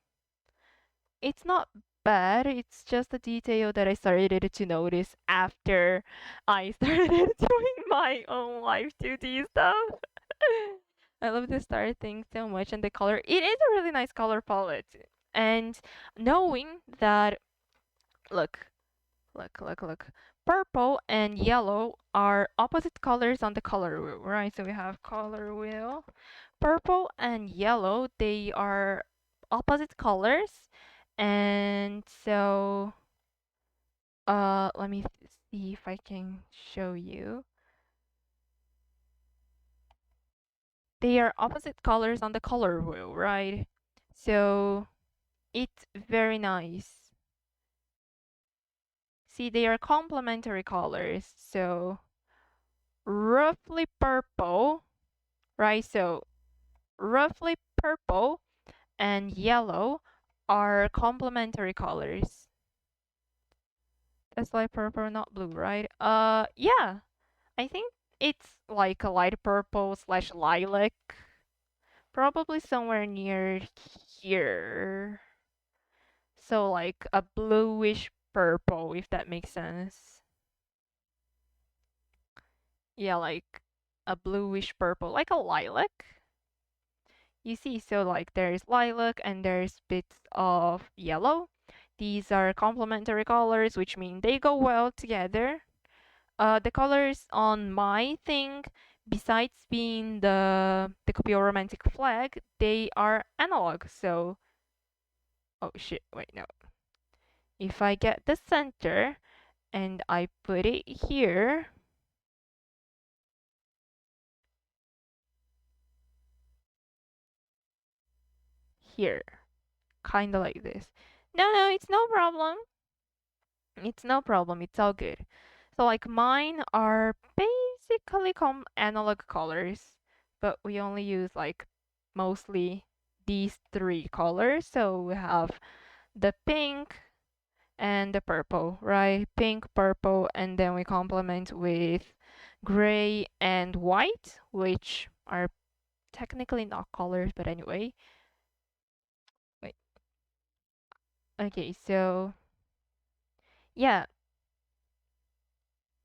It's not bad. It's just a detail that I started to notice after I started doing my own live2d stuff. I love the star thing so much, and the color. It is a really nice color palette. And knowing that, look, look. Purple and yellow are opposite colors on the color wheel, right? So we have color wheel. Purple and yellow, they are opposite colors. And so, let me see if I can show you. They are opposite colors on the color wheel, right? So it's very nice. See, they are complementary colors. So roughly purple, right? So roughly purple and yellow are complementary colors. That's like purple, not blue, right? Yeah. I think it's like a light purple slash lilac. Probably somewhere near here. So like a bluish purple, if that makes sense. Yeah, like a bluish purple, like a lilac. You see, so like there's lilac and there's bits of yellow. These are complementary colors, which mean they go well together. The colors on my thing, besides being the Kupiо romantic flag, they are analog. So, oh shit, wait, no. If I get the center and I put it here, here, kind of like this. No, it's no problem. It's no problem. It's all good. So like mine are basically analog colors, but we only use like mostly these three colors. So we have the pink and the purple, right? Pink, purple, and then we complement with gray and white, which are technically not colors, but anyway. Wait. Okay, so yeah,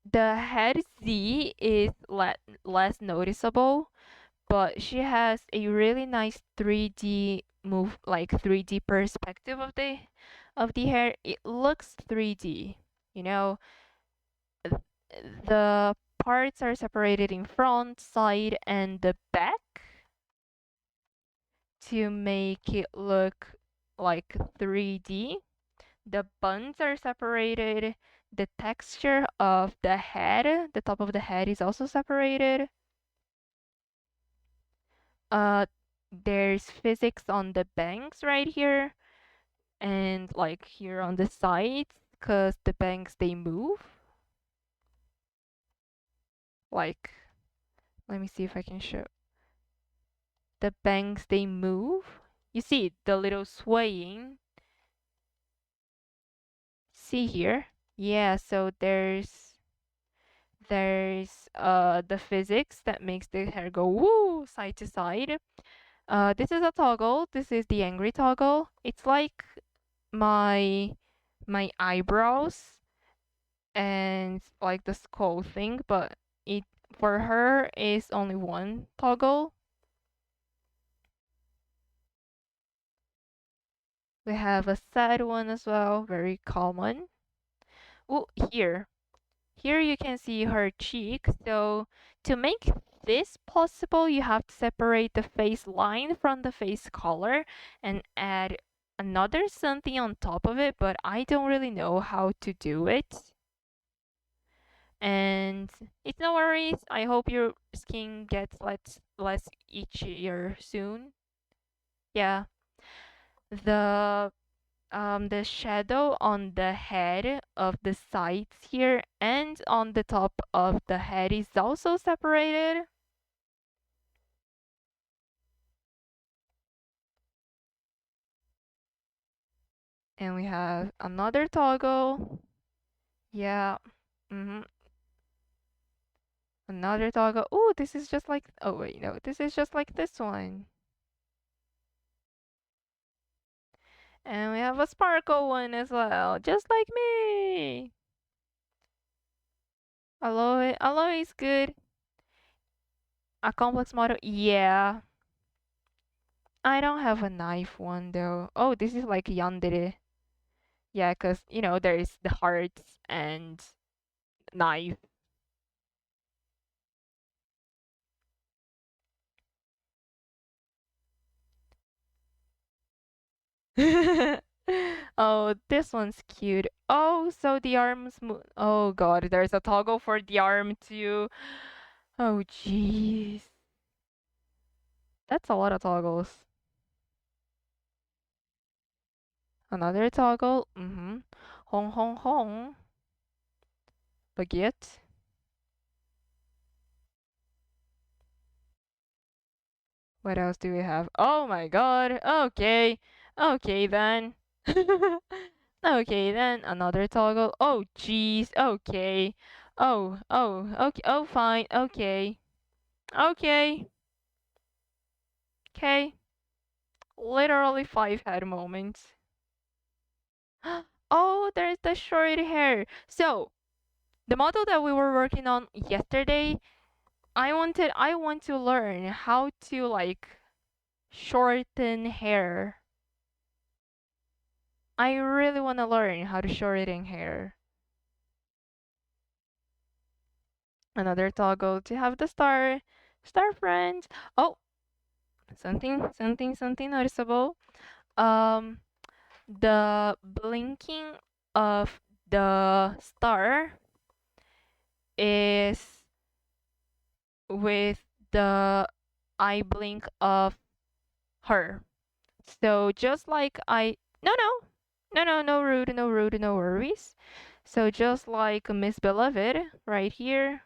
the head Z is less noticeable, but she has a really nice 3D move, like 3D perspective of the hair. It looks 3D, you know. The parts are separated in front, side, and the back to make it look like 3D. The buns are separated. The texture of the head, the top of the head is also separated. Uh, there's physics on the bangs right here and like here on the sides because the bangs they move. Like, let me see if I can show. The bangs they move. You see the little swaying. See here? Yeah, so there's the physics that makes the hair go woo side to side. This is a toggle. This is the angry toggle. It's like my my eyebrows and like the skull thing, but it for her is only one toggle. We have a sad one as well, very common. Oh, here you can see her cheek. So to make this possible, you have to separate the face line from the face color and add another something on top of it, but I don't really know how to do it. And it's no worries. I hope your skin gets less itchier soon. Yeah. The shadow on the head of the sides here and on the top of the head is also separated. And we have another toggle. Yeah. Mhm. Another toggle. Ooh, this is just like. Oh wait, no, this is just like this one. And we have a sparkle one as well, just like me. Aloe, aloe is good. A complex model, yeah. I don't have a knife one though. Oh, this is like yandere. Yeah, 'cause there is the hearts and knife. Oh, this one's cute. Oh, so the arms move. Oh God, there's a toggle for the arm too. Oh jeez, that's a lot of toggles. Another toggle. Hong hong hong. Baguette. What else do we have? Oh my God. Okay. Okay then. Okay then. Another toggle. Oh jeez. Okay. Oh. Okay. Oh fine. Okay. Okay. Okay. Literally five head moments. Oh, there's the short hair. So the model that we were working on yesterday, I want to learn how to like shorten hair. I really want to learn how to shorten hair. Another toggle to have the star friends. Oh, something noticeable. Um, the blinking of the star is with the eye blink of her. So just like no rude, no worries. So just like Miss Beloved right here.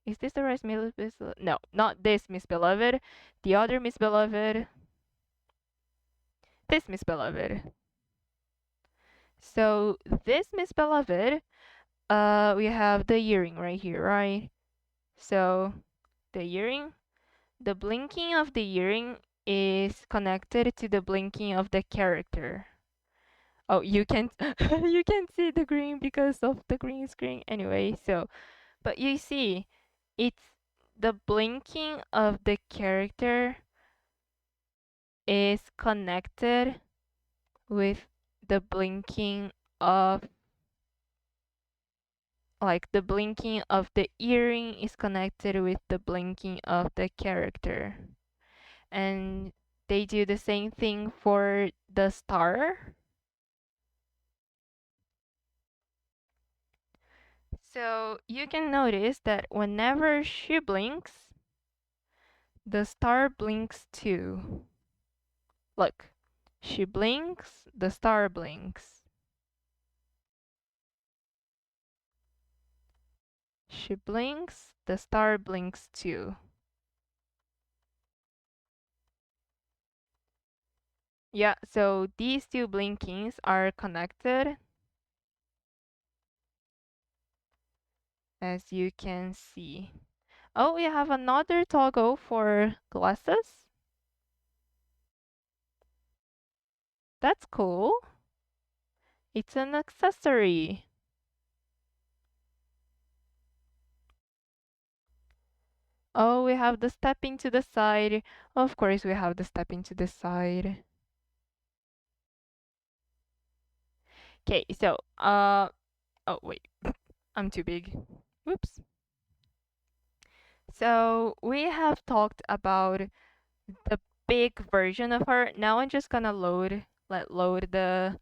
Is this the right Miss Beloved? No, not this Miss Beloved. The other Miss Beloved. This Miss Beloved. So this Miss Beloved, we have the earring right here, right? So the earring, the blinking of the earring is connected to the blinking of the character. Oh, you can't you can't see the green because of the green screen anyway. So, but you see, it's the blinking of the character is connected with the blinking of the blinking of the earring is connected with the blinking of the character. And they do the same thing for the star. So you can notice that whenever she blinks, the star blinks too. Look, she blinks, the star blinks. She blinks, the star blinks too. Yeah, so these two blinkings are connected, as you can see. Oh, we have another toggle for glasses. That's cool. It's an accessory. Oh, we have the stepping to the side. Of course, we have the stepping to the side. Okay, so, oh, wait. I'm too big. Whoops. So, we have talked about the big version of her. Now I'm just gonna load the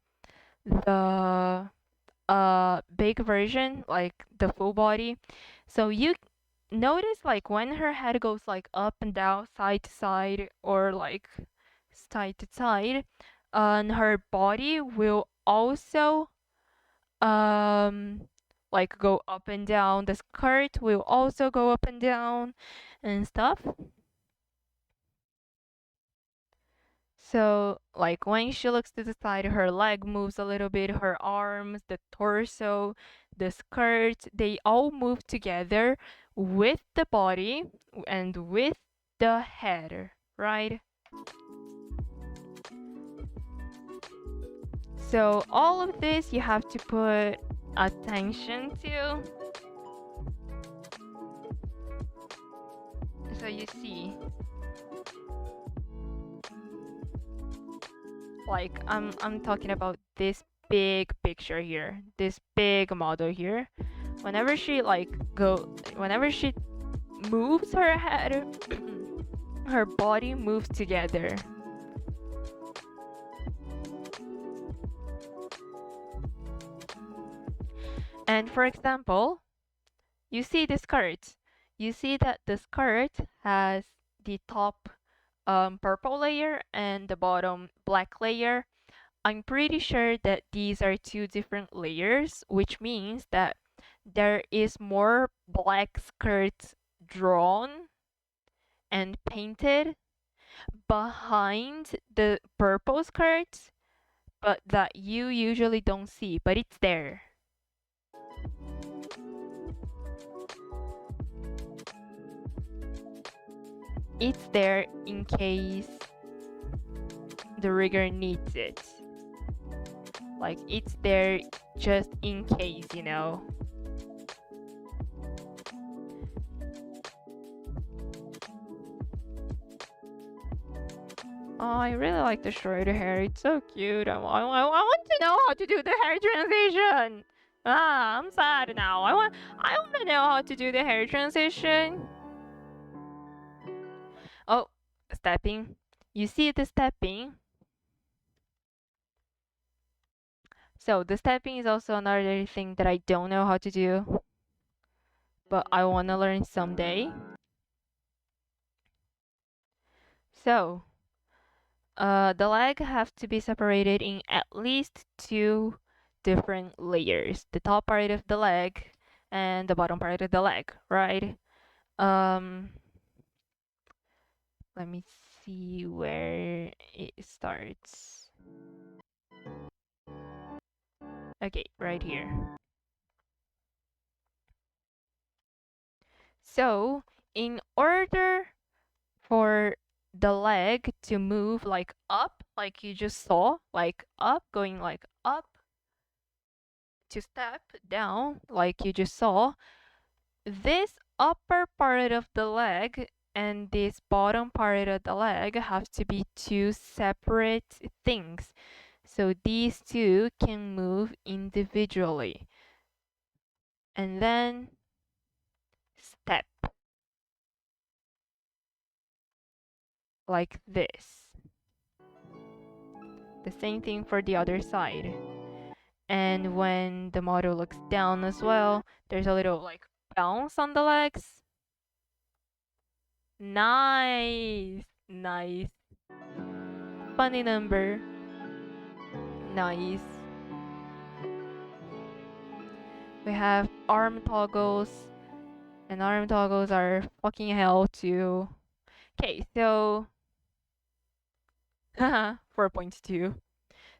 big version, like the full body. So you notice like when her head goes like up and down, side to side, or like side to side, and her body will also like go up and down. The skirt will also go up and down and stuff. So, like when she looks to the side, her leg moves a little bit, her arms, the torso, the skirt, they all move together with the body and with the head, right? So, all of this you have to put attention to. So, you see, like I'm talking about this big picture here, this big model here. Whenever she whenever she moves her head, her body moves together. And for example, you see the skirt. You see that the skirt has the top purple layer and the bottom black layer. I'm pretty sure that these are two different layers, which means that there is more black skirts drawn and painted behind the purple skirts, but that you usually don't see, but it's there. It's there in case the rigger needs it. Like, it's there just in case, you know? Oh, I really like the short hair. It's so cute. I want to know how to do the hair transition. Ah, I'm sad now. I want to know how to do the hair transition. Oh, stepping. You see the stepping? So the stepping is also another thing that I don't know how to do, but I want to learn someday. So, the leg have to be separated in at least two different layers. The top part of the leg and the bottom part of the leg, right? Um, Let me see where it starts. Okay, right here. So, in order for the leg to move like up, like you just saw, like up, going like up, to step down, like you just saw, this upper part of the leg and this bottom part of the leg have to be two separate things. So these two can move individually. And then step like this. The same thing for the other side. And when the model looks down as well, there's a little like bounce on the legs. Nice, nice. Funny number. Nice. We have arm toggles, and arm toggles are fucking hell too. Okay, so 4.2.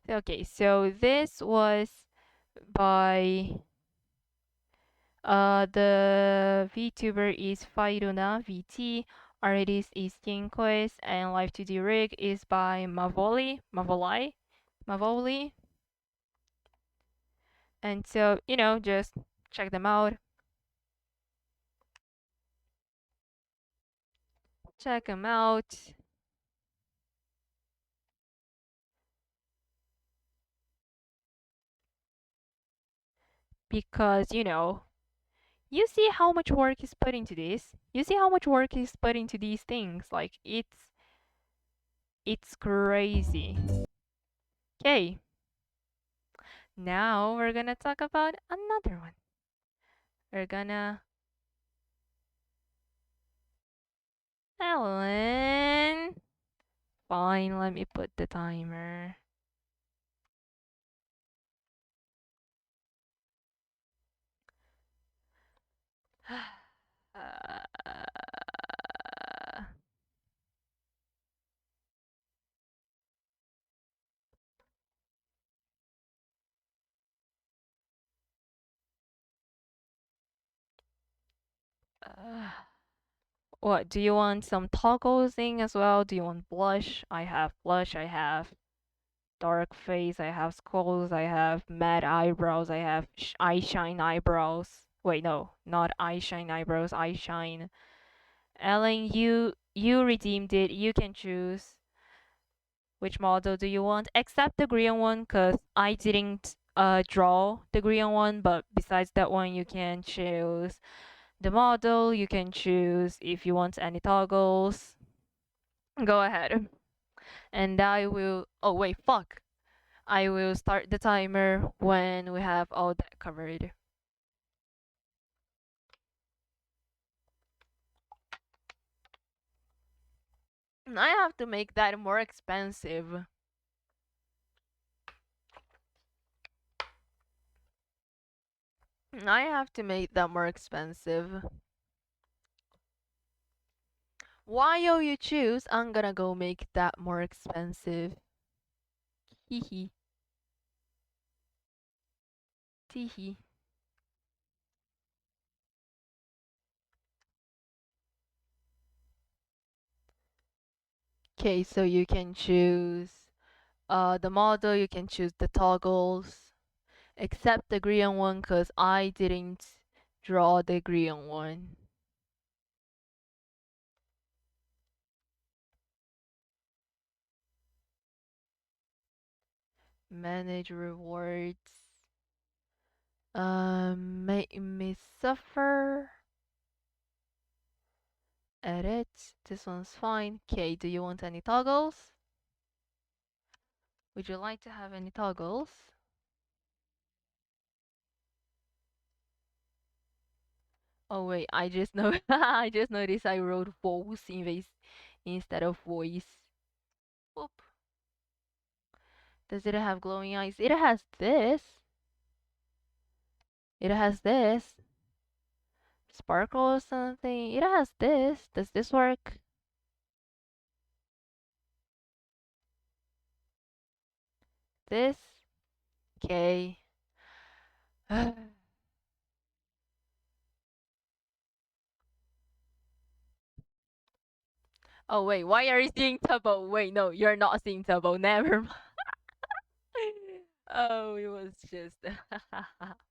Okay, so this was by the VTuber is Fairuna VT, artist is Kinkoes, and live2d rig is by Mavoli. And so, you know, just check them out. Check them out. Because, you know, you see how much work is put into this. You see how much work is put into these things. Like, it's crazy. Okay. Now we're gonna talk about another one. We're gonna Ellen. Fine, let me put the timer. uh, What, do you want some toggle thing as well? Do you want blush? I have blush, I have dark face, I have skulls, I have matte eyebrows, I have eye shine eyebrows. Wait, no, not eye shine eyebrows, eye shine. Ellen, you redeemed it. You can choose which model do you want, except the green one, cause I didn't draw the green one. But besides that one, you can choose the model. You can choose if you want any toggles. Go ahead, and I will. Oh wait, fuck. I will start the timer when we have all that covered. I have to make that more expensive. I have to make that more expensive. While you choose, I'm gonna go make that more expensive. Hee hee. Tee hee. Okay, so you can choose the model, you can choose the toggles, except the green one, cause I didn't draw the green one. Manage rewards. Make me suffer. Edit. This one's fine. Okay, do you want any toggles? Would you like to have any toggles? Oh wait, I just know I just noticed I wrote voice instead of voice. Whoop. Does it have glowing eyes? It has this. It has this. Sparkle or something. It has this. Does this work? This? Okay. Oh wait, why are you seeing Tubbo? Wait, no, you're not seeing Tubbo. Never mind. Oh, it was just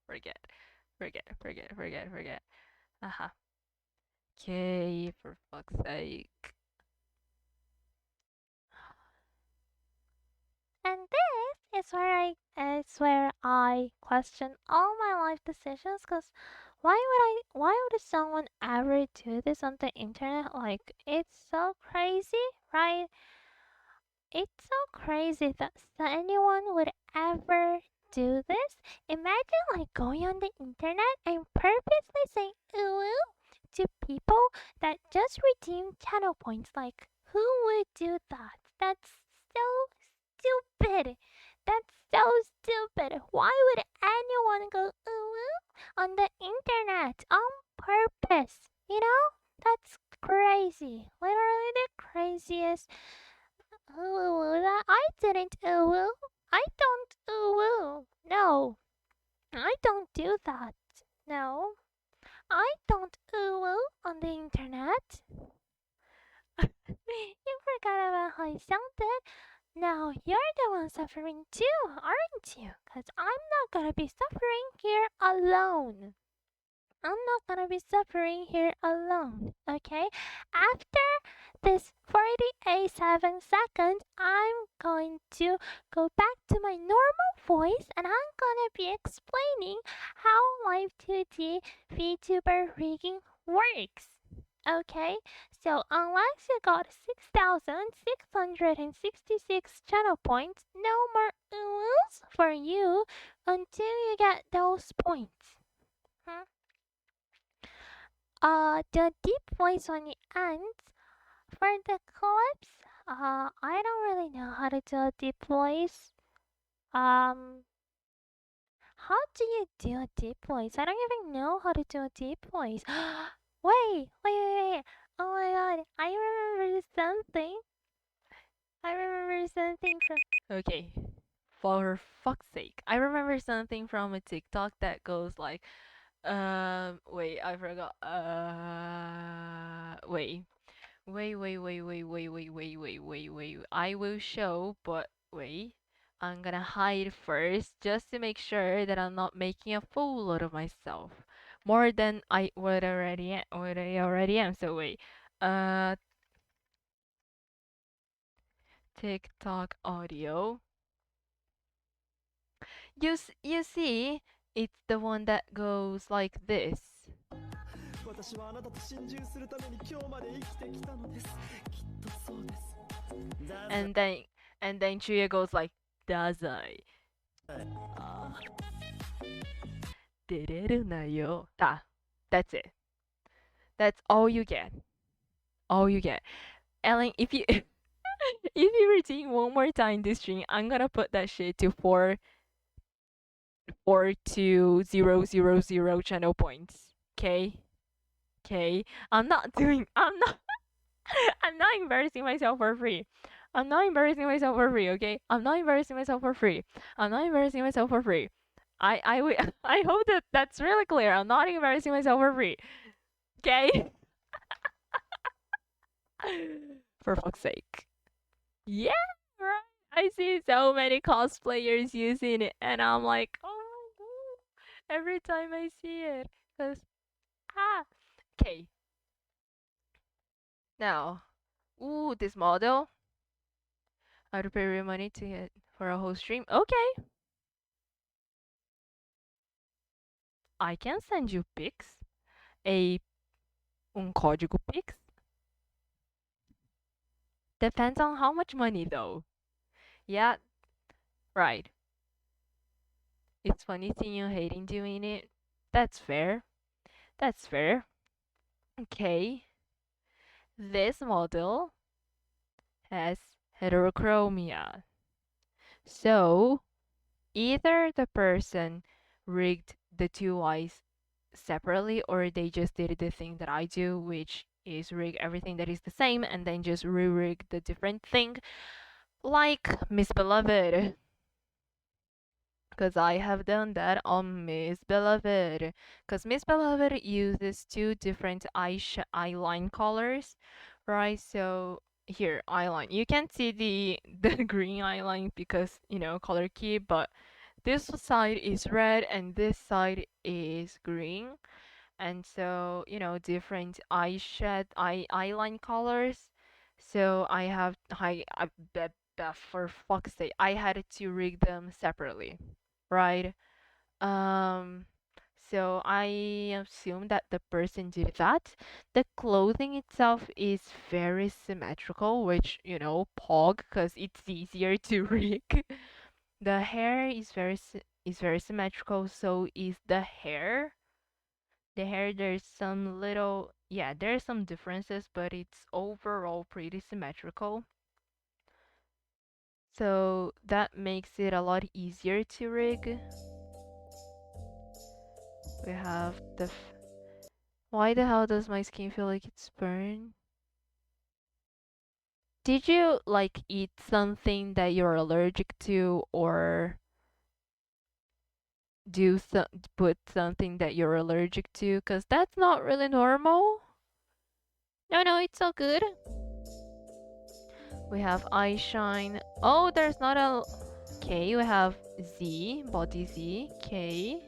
forget, forget. Haha. Okay, for fuck's sake. And this is where I question all my life decisions. Cause why would someone ever do this on the internet? Like it's so crazy, right? It's so crazy that anyone would ever do this. Imagine like going on the internet and purposely saying ooh to people that just redeem channel points. Like who would do that? That's so stupid. That's so stupid. Why would anyone go ooh on the internet on purpose? You know? That's crazy. Literally the craziest. Ooh, that I didn't ooh. I don't ooh. No, I don't do that. No, I don't ooh on the internet. You forgot about how you sounded. Now you're the one suffering too, aren't you? Cause I'm not gonna be suffering here alone. I'm not gonna be suffering here alone, okay? After this 47 seconds, I'm going to go back to my normal voice and I'm gonna be explaining how live2d VTuber rigging works. Okay, so unless you got 6,666 channel points, no more oohs for you until you get those points. Hmm? The deep voice on the end for the clips. I don't really know how to do a deep voice. Um, how do you do a deep voice? I don't even know how to do a deep voice. Wait. Oh my god, I remember something. I remember something from. Okay, for fuck's sake. I remember something from a TikTok that goes like, Wait, I forgot. Wait. Wait. I will show, but wait. I'm gonna hide first just to make sure that I'm not making a fool out of myself. More than I would already what I already am. So wait. Uh TikTok audio. You see, it's the one that goes like this. 私はあなたと心中するために今日まで生きてきたのです。きっとそうです。And then Chuya goes like, Dazai. 出れるなよ. That's it. That's all you get. All you get. Ellen, if you if you redeem one more time this string, I'm gonna put that shit to 42000 channel points. Okay? Okay. I'm not embarrassing myself for free. I'm not embarrassing myself for free, okay? I'm not embarrassing myself for free. I'm not embarrassing myself for free. I hope that that's really clear. I'm not embarrassing myself for free. Okay? For fuck's sake. Yeah, right. I see so many cosplayers using it and I'm like, oh my god. Every time I see it. Cause ah. Okay. Now, ooh, this model. I have to pay real money to get for a whole stream. Okay. I can send you pics. A código Pix. Depends on how much money though. Yeah, right. It's funny seeing you hating doing it. That's fair. That's fair. Okay. This model has heterochromia. So either the person rigged the two eyes separately or they just did the thing that I do, which is rig everything that is the same and then just re-rig the different thing, like Miss Beloved. Because I have done that on Miss Beloved. Because Miss Beloved uses two different eyeline colors, right? So here, eyeline. You can see the green eyeline because, color key, but this side is red and this side is green. And so, different eyeline colors. So for fuck's sake, I had to rig them separately, right? Um, so I assume that the person did that. The clothing itself is very symmetrical, which, pog, because it's easier to rig. The hair is very symmetrical, so is the hair. The hair, there's some little, yeah, there's some differences, but it's overall pretty symmetrical. So that makes it a lot easier to rig. We have why the hell does my skin feel like it's burned? Did you like eat something that you're allergic to or do some put something that you're allergic to? Cause that's not really normal. No, it's all good. We have eye shine. Oh, there's not a K. We have Z, body Z, K.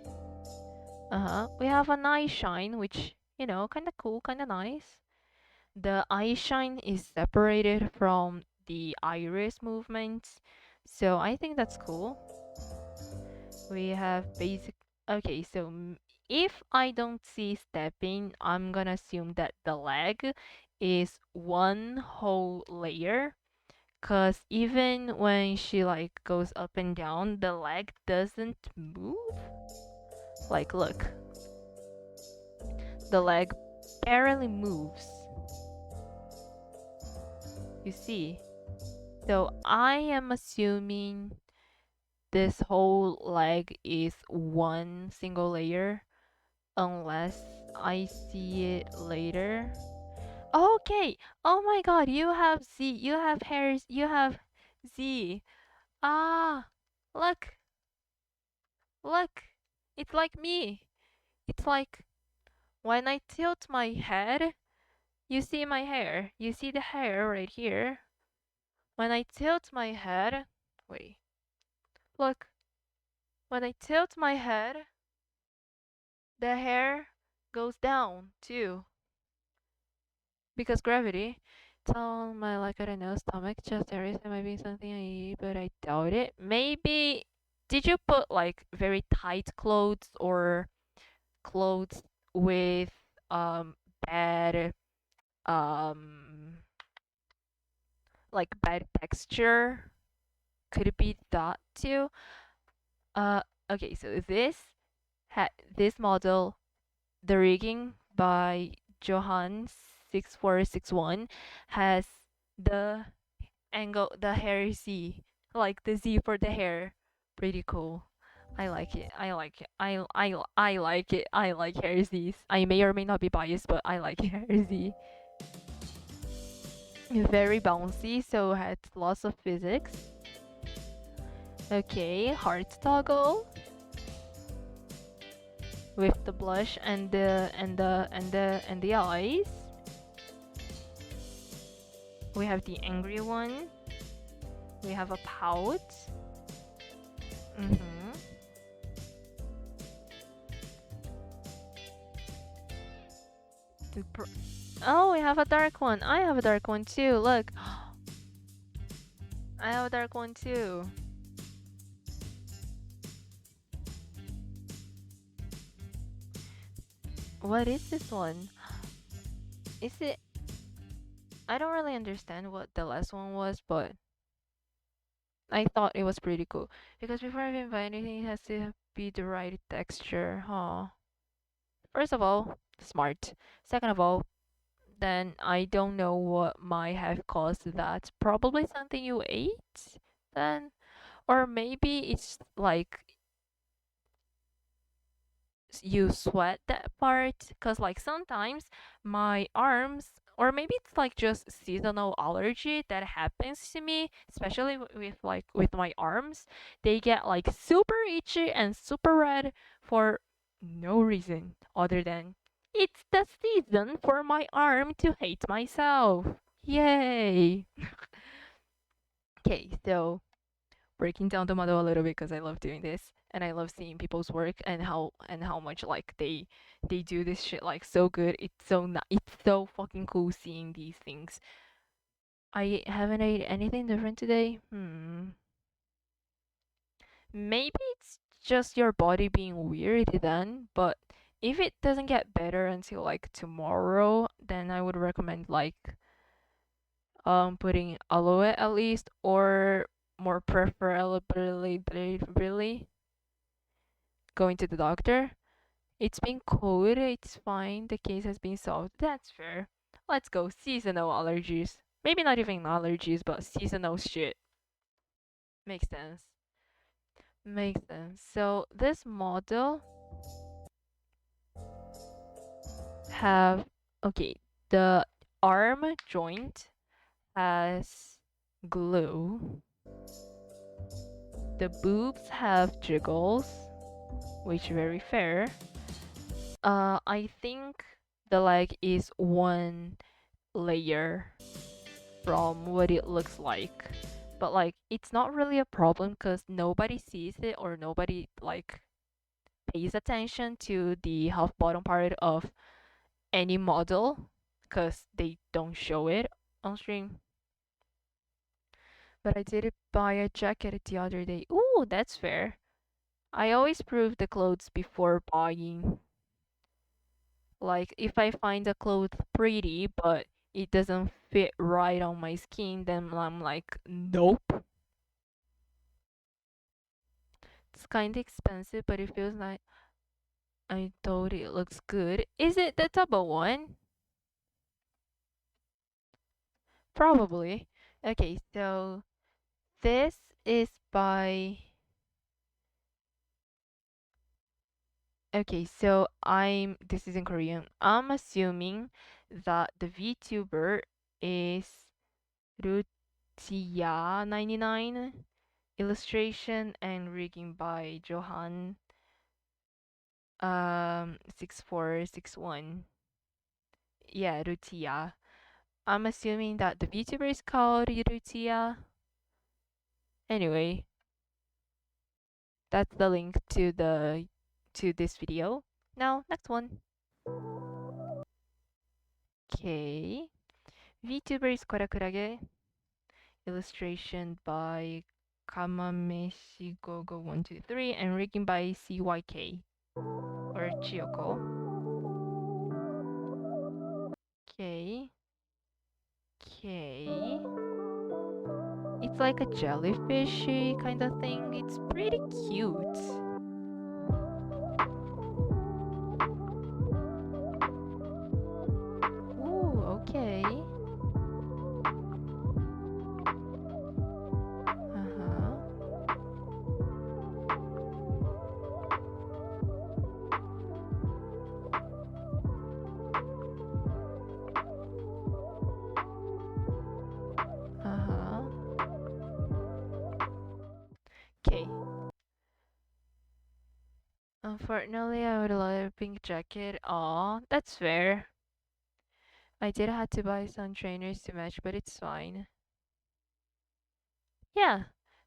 We have an eye shine, which, kind of cool, kind of nice. The eye shine is separated from the iris movements, so I think that's cool. We have basic. Okay, so if I don't see stepping, I'm gonna assume that the leg is one whole layer. Cause even when she like goes up and down, the leg doesn't move. Like, look, the leg barely moves. You see? So I am assuming this whole leg is one single layer unless I see it later. Okay. Oh my god, you have Z, you have hairs, you have Z. Ah, look, look. It's like me. It's like when I tilt my head, you see my hair. You see the hair right here. When I tilt my head, wait, look. When I tilt my head, the hair goes down too because gravity. Tell my like I don't know stomach, chest areas. There might be something I eat, but I doubt it. Maybe did you put like very tight clothes or clothes with bad um bad texture? Could it be that too? Uh okay, so this model, the rigging by Johan 6461 has the the hair Z, like the Z for the hair. Pretty cool. I like it. I like it. I like it. I like hair Z's. I may or may not be biased, but I like hair Z. Very bouncy, so it had lots of physics. Okay, heart toggle with the blush and the eyes. We have the angry one. We have a pout. Mm-hmm. Oh, we have a dark one. I have a dark one too. Look, I have a dark one too. What is this one? Is it? I don't really understand what the last one was, but I thought it was pretty cool because before I can buy anything, it has to be the right texture, huh? First of all, smart. Second of all, then I don't know what might have caused that. Probably something you ate, then, or maybe it's like you sweat that part because like sometimes my arms or maybe it's like just seasonal allergy that happens to me, especially with like with my arms. They get like super itchy and super red for no reason other than it's the season for my arm to hate myself. Yay. Okay, so breaking down the model a little bit because I love doing this and I love seeing people's work and how much like they do this shit like so good. It's so fucking cool seeing these things. I haven't ate anything different today. Maybe it's just your body being weird then, but if it doesn't get better until like tomorrow, then I would recommend like putting aloe at least or more preferably really going to the doctor. It's been cold, it's fine, the case has been solved. That's fair. Let's go. Seasonal allergies. Maybe not even allergies, but seasonal shit. Makes sense. Makes sense. So this model have okay, the arm joint has glue. The boobs have jiggles, which very fair. I think the leg is one layer from what it looks like. But like it's not really a problem because nobody sees it or nobody like pays attention to the half bottom part of any model because they don't show it on stream. But I did buy a jacket the other day. Ooh, that's fair. I always prove the clothes before buying. Like if I find a cloth pretty but it doesn't fit right on my skin, then I'm like, nope. It's kind of expensive, but it feels like I thought it looks good. Is it the double one? Probably. Okay, so this is by. Okay, so This is in Korean. I'm assuming that the VTuber is Rutia99, illustration and rigging by Johan 6461. Yeah, Rutia. I'm assuming that the VTuber is called Rutia. Anyway, that's the link to this video. Now, next one. Okay. VTuber is Korakurage. Illustration by Kamameshi Gogo 123 and rigging by CYK or Chiyoko. Okay. Okay. It's like a jellyfishy kind of thing. It's pretty cute. Ooh, okay. Uh-huh. Uh-huh. Okay. Unfortunately, I would love a pink jacket. Aw, that's fair. I did have to buy some trainers to match, but it's fine. Yeah.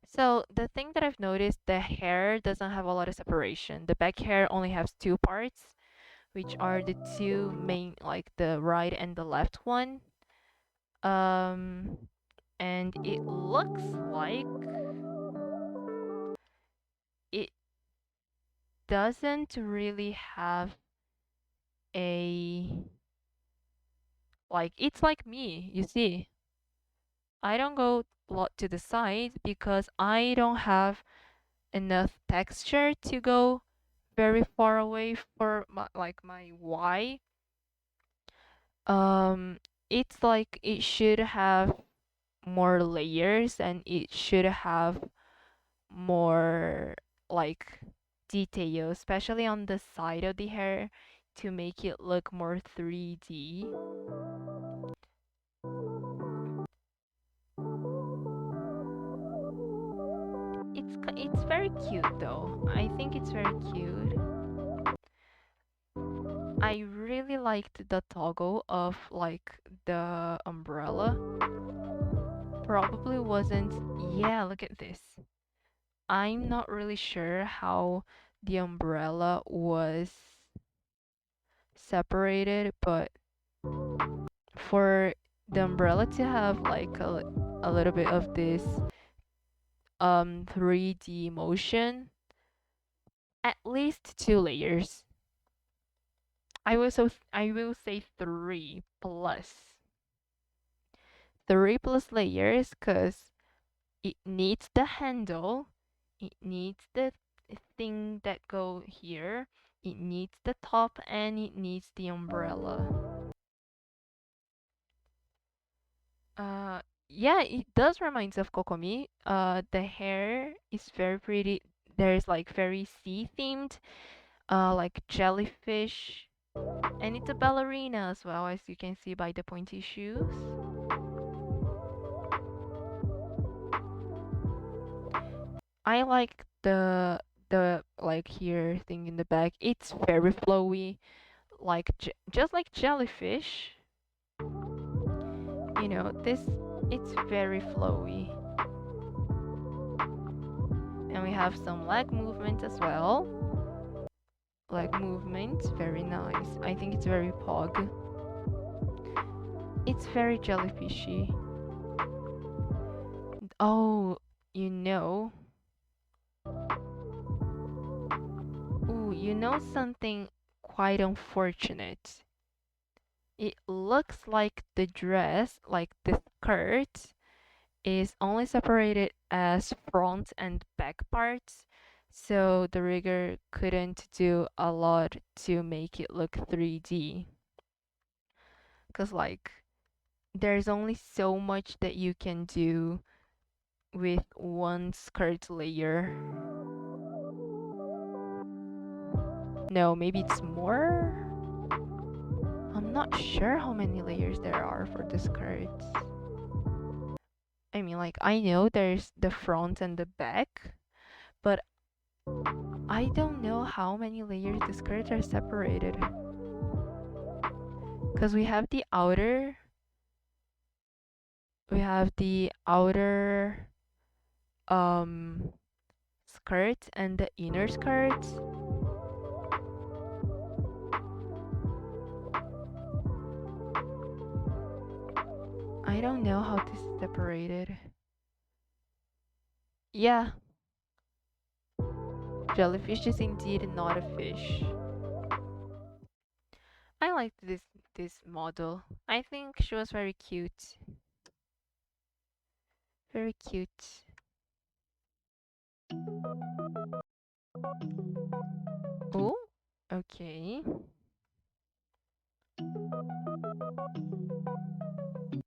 So the thing that I've noticed, the hair doesn't have a lot of separation. The back hair only has two parts, which are the two main, like the right and the left one. Um, and it looks like it doesn't really have a like it's like me, you see. I don't go a lot to the side because I don't have enough texture to go very far away for my Y. Um, it's like it should have more layers and it should have more like detail, especially on the side of the hair to make it look more 3D. It's very cute though. I think it's very cute. I really liked the toggle of like the umbrella. Probably wasn't. Yeah, look at this. I'm not really sure how the umbrella was separated, but for the umbrella to have like a little bit of this 3D motion, at least two layers. I will say three plus layers, because it needs the handle, it needs the thing that go here, it needs the top, and it needs the umbrella. Uh, yeah, it does reminds of Kokomi. The hair is very pretty. There's like very sea themed, like jellyfish, and it's a ballerina as well, as you can see by the pointy shoes. I like the like here thing in the back. It's very flowy, like just like jellyfish. You know, this it's very flowy. And we have some leg movement as well. Leg movement, very nice. I think it's very pog. It's very jellyfishy. Oh, you know. Ooh, you know something quite unfortunate. It looks like the dress, like the skirt, is only separated as front and back parts, so the rigger couldn't do a lot to make it look 3D. Because, like, there's only so much that you can do with one skirt layer. No, maybe it's more? I'm not sure how many layers there are for the skirts. I mean, like, I know there's the front and the back, but I don't know how many layers the skirts are separated. Because we have the outer um skirt and the inner skirt. I don't know how this is separated. Yeah, jellyfish is indeed not a fish. I liked this model. I think she was very cute. Very cute. Oh, okay.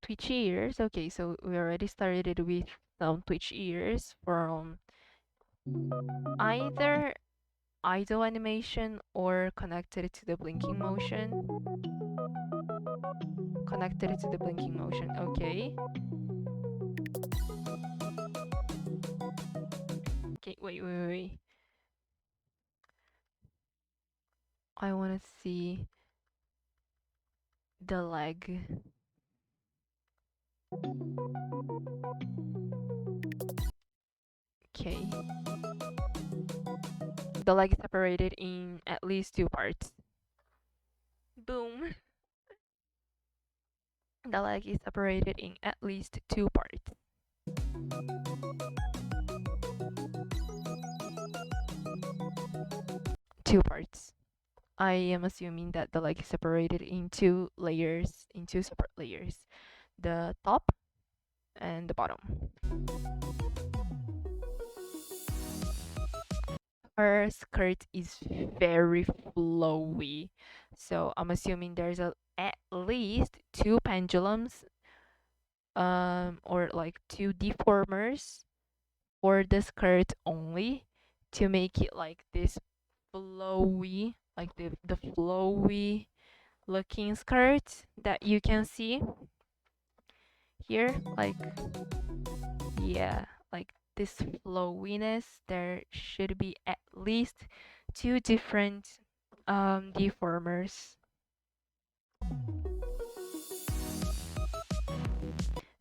Twitchy ears. Okay, so we already started with some twitchy ears from either idle animation or connected to the blinking motion. Connected to the blinking motion. Okay. Okay, wait. I want to see the leg. Okay. The leg is separated in at least two parts. Boom. The leg is separated in at least two parts. Two parts. I am assuming that the leg is separated in two layers, in two separate layers. The top and the bottom. Her skirt is very flowy. So I'm assuming there's at least two pendulums or like two deformers for the skirt only to make it like this flowy, like the flowy looking skirt that you can see here. Like, yeah, like this flowiness. There should be at least two different deformers.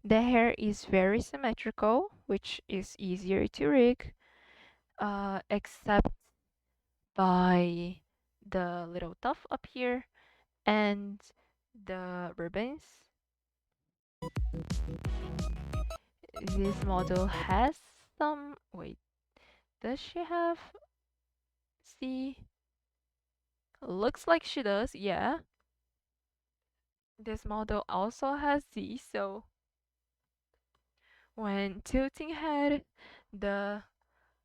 The hair is very symmetrical, which is easier to rig, except by the little tuft up here and the ribbons. This model has some. Wait, does she have? See, looks like she does, yeah. This model also has Z, so when tilting head, the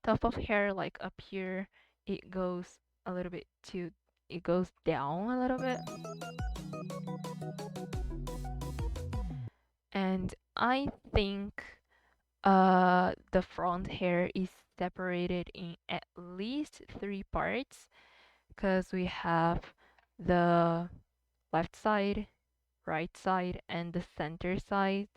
top of hair like up here, it goes a little bit to it goes down a little bit. And I think the front hair is separated in at least three parts because we have the left side, right side, and the center side.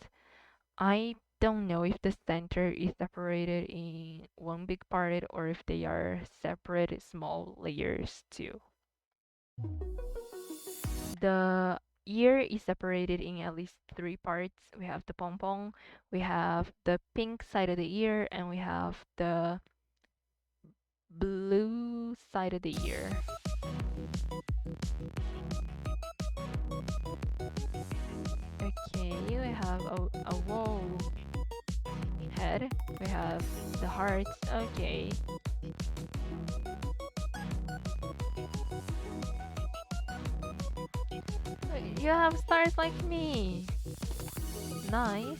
I don't know if the center is separated in one big part or if they are separate small layers too. The ear is separated in at least three parts. We have the pom-pom, we have the pink side of the ear, and we have the blue side of the ear. Okay, we have a whoa head. We have the hearts. Okay. You have stars like me. Nice.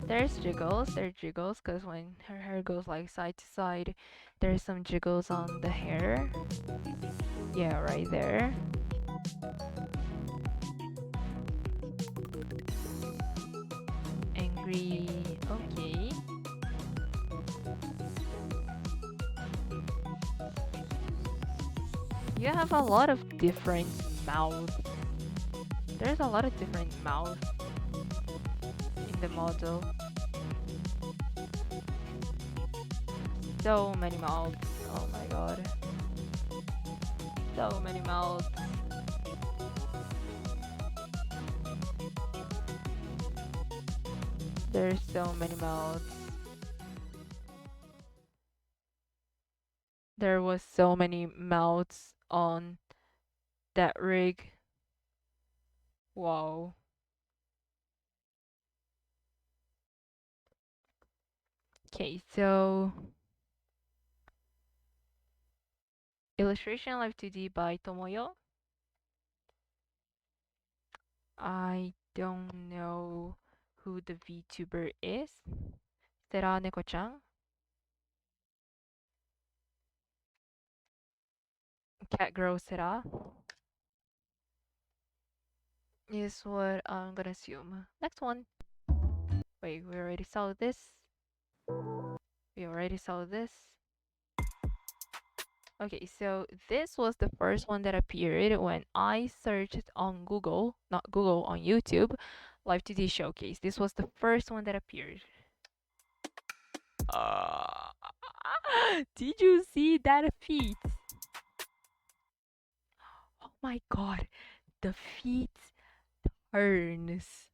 There's jiggles. There are jiggles because when her hair goes like side to side, there's some jiggles on the hair. Yeah, right there. Angry. Okay. You have a lot of different mouths. There's a lot of different mouths in the model. So many mouths. Oh my god. So many mouths. There's so many mouths. There was so many mouths on that rig. Wow. Okay, so illustration live2d by Tomoyo. I don't know who the VTuber is. Sera Neko-chan? Cat Girl Sera is what I'm gonna assume. Next one. Wait, we already saw this. We already saw this. Okay, so this was the first one that appeared when I searched on Google, not Google, on YouTube, live2d showcase. This was the first one that appeared. Uh, did you see that feet? Oh my god, the feet turns.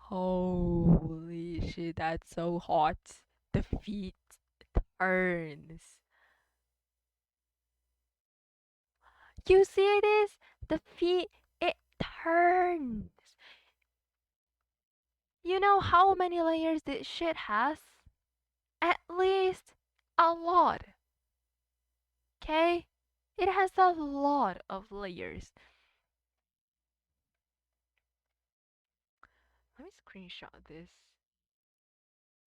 Holy shit, that's so hot. The feet turns. You see this? The feet, it turns. You know how many layers this shit has? At least a lot. Okay? It has a lot of layers. Let me screenshot this.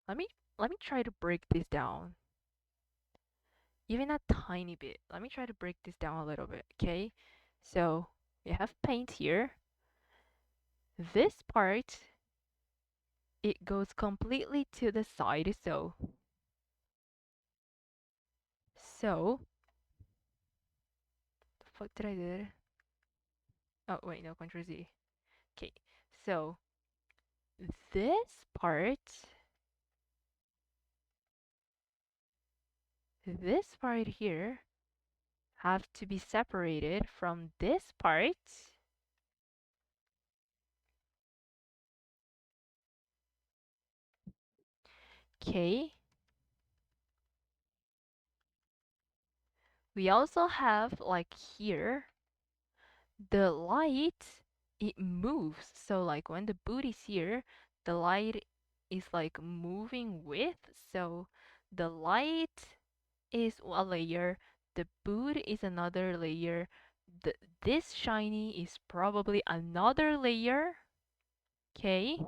Let me let me try to break this down. Even a tiny bit. Let me try to break this down a little bit, okay? So, we have paint here. This part, it goes completely to the side, so the fuck did I do? Oh wait, no, Ctrl Z. Okay, so this this part here have to be separated from this part. Okay. We also have like here the light, it moves. So like when the boot is here, the light is like moving with. So the light is a layer, the boot is another layer, this shiny is probably another layer. Okay,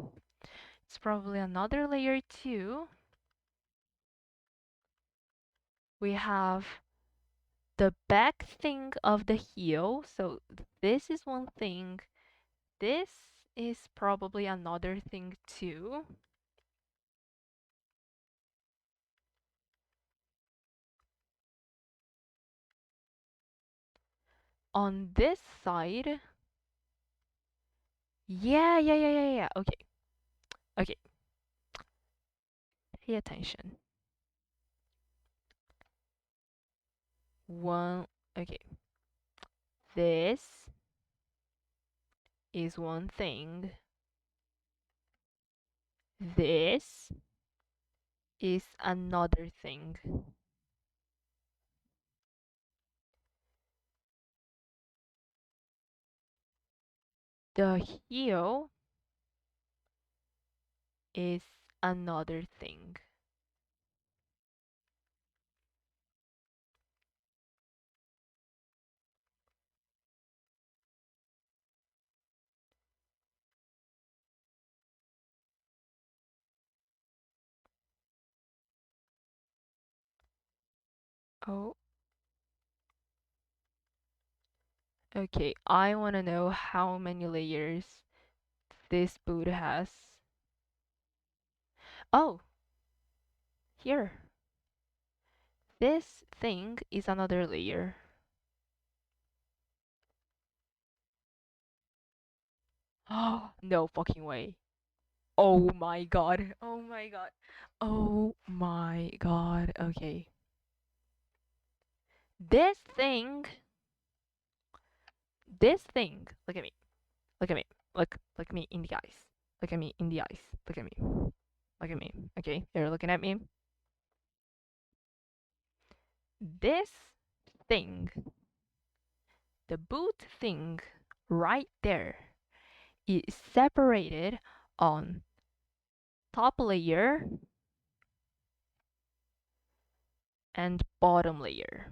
it's probably another layer too. We have the back thing of the heel. So this is one thing. This is probably another thing too. On this side, yeah. Okay, okay. Pay attention. One, okay. This is one thing. This is another thing. The heel is another thing. Oh, okay. I want to know how many layers this boot has. Oh, here. This thing is another layer. No fucking way. Oh my god. Oh my god. Oh my god. Okay. This thing, this thing. Look at me. Look at me. Look me in the eyes. Look at me in the eyes. Look at me. Look at me. Okay, you're looking at me. This thing, the boot thing right there, is separated on top layer and bottom layer.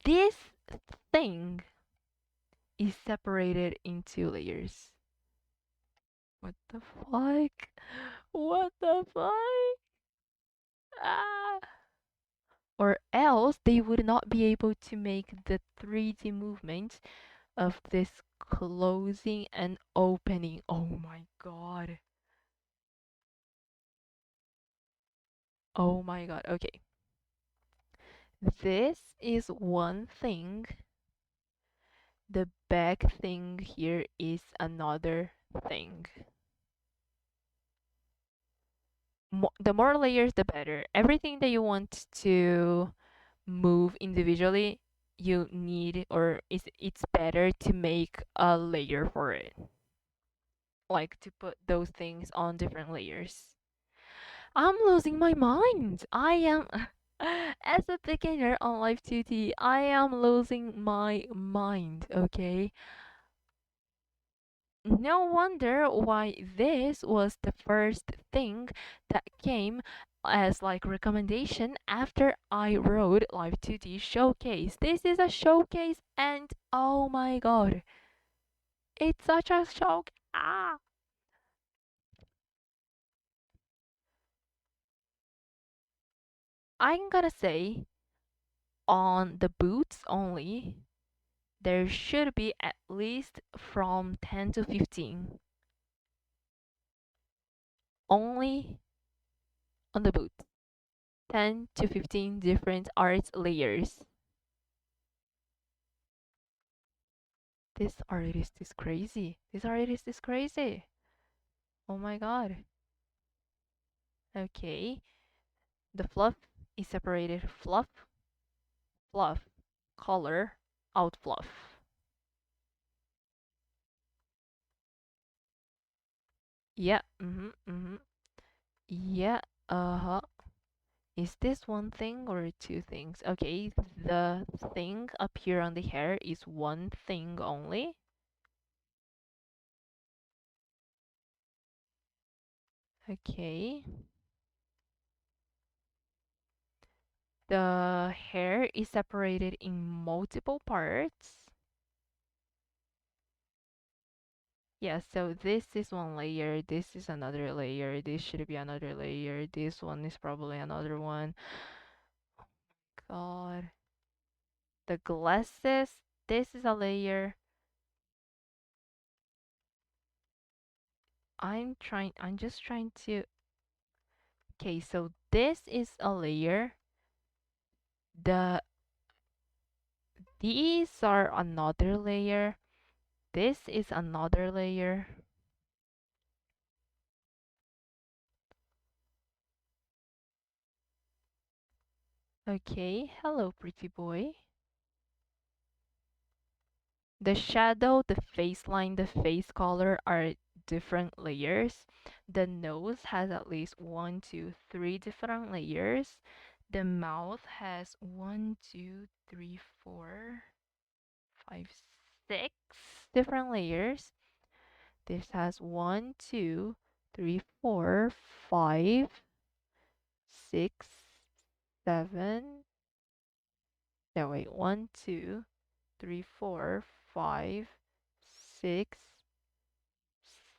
This thing is separated in two layers. What the fuck? What the fuck? Ah! Or else they would not be able to make the 3D movement of this closing and opening. Oh my god. Oh my god. Okay. This is one thing. The back thing here is another thing. The more layers, the better. Everything that you want to move individually, you need, or it's better to make a layer for it. Like to put those things on different layers. I'm losing my mind. I am, as a beginner on live2d, I am losing my mind, okay? No wonder why this was the first thing that came as like recommendation after I wrote live2d showcase. This is a showcase and oh my god, it's such a shock. Ah! I'm gonna say on the boots only, there should be at least from 10 to 15 only on the boot. 10 to 15 different art layers. This artist is crazy. This artist is crazy. Oh my god. Okay. The fluff is separated fluff, fluff, color, out fluff. Yeah, yeah, uh-huh. Is this one thing or two things? Okay, the thing up here on the hair is one thing only. Okay. The hair is separated in multiple parts. Yeah, so this is one layer, this is another layer, this should be another layer, this one is probably another one. God. The glasses, this is a layer. I'm just trying to. Okay, so this is a layer. The These are another layer. This is another layer. Okay, hello pretty boy. The shadow, the face line, the face color are different layers. The nose has at least one, two, three different layers. The mouth has one, two, three, four, five, six different layers. This has one, two, three, four, five, six, seven. No, wait, one, two, three, four, five, six,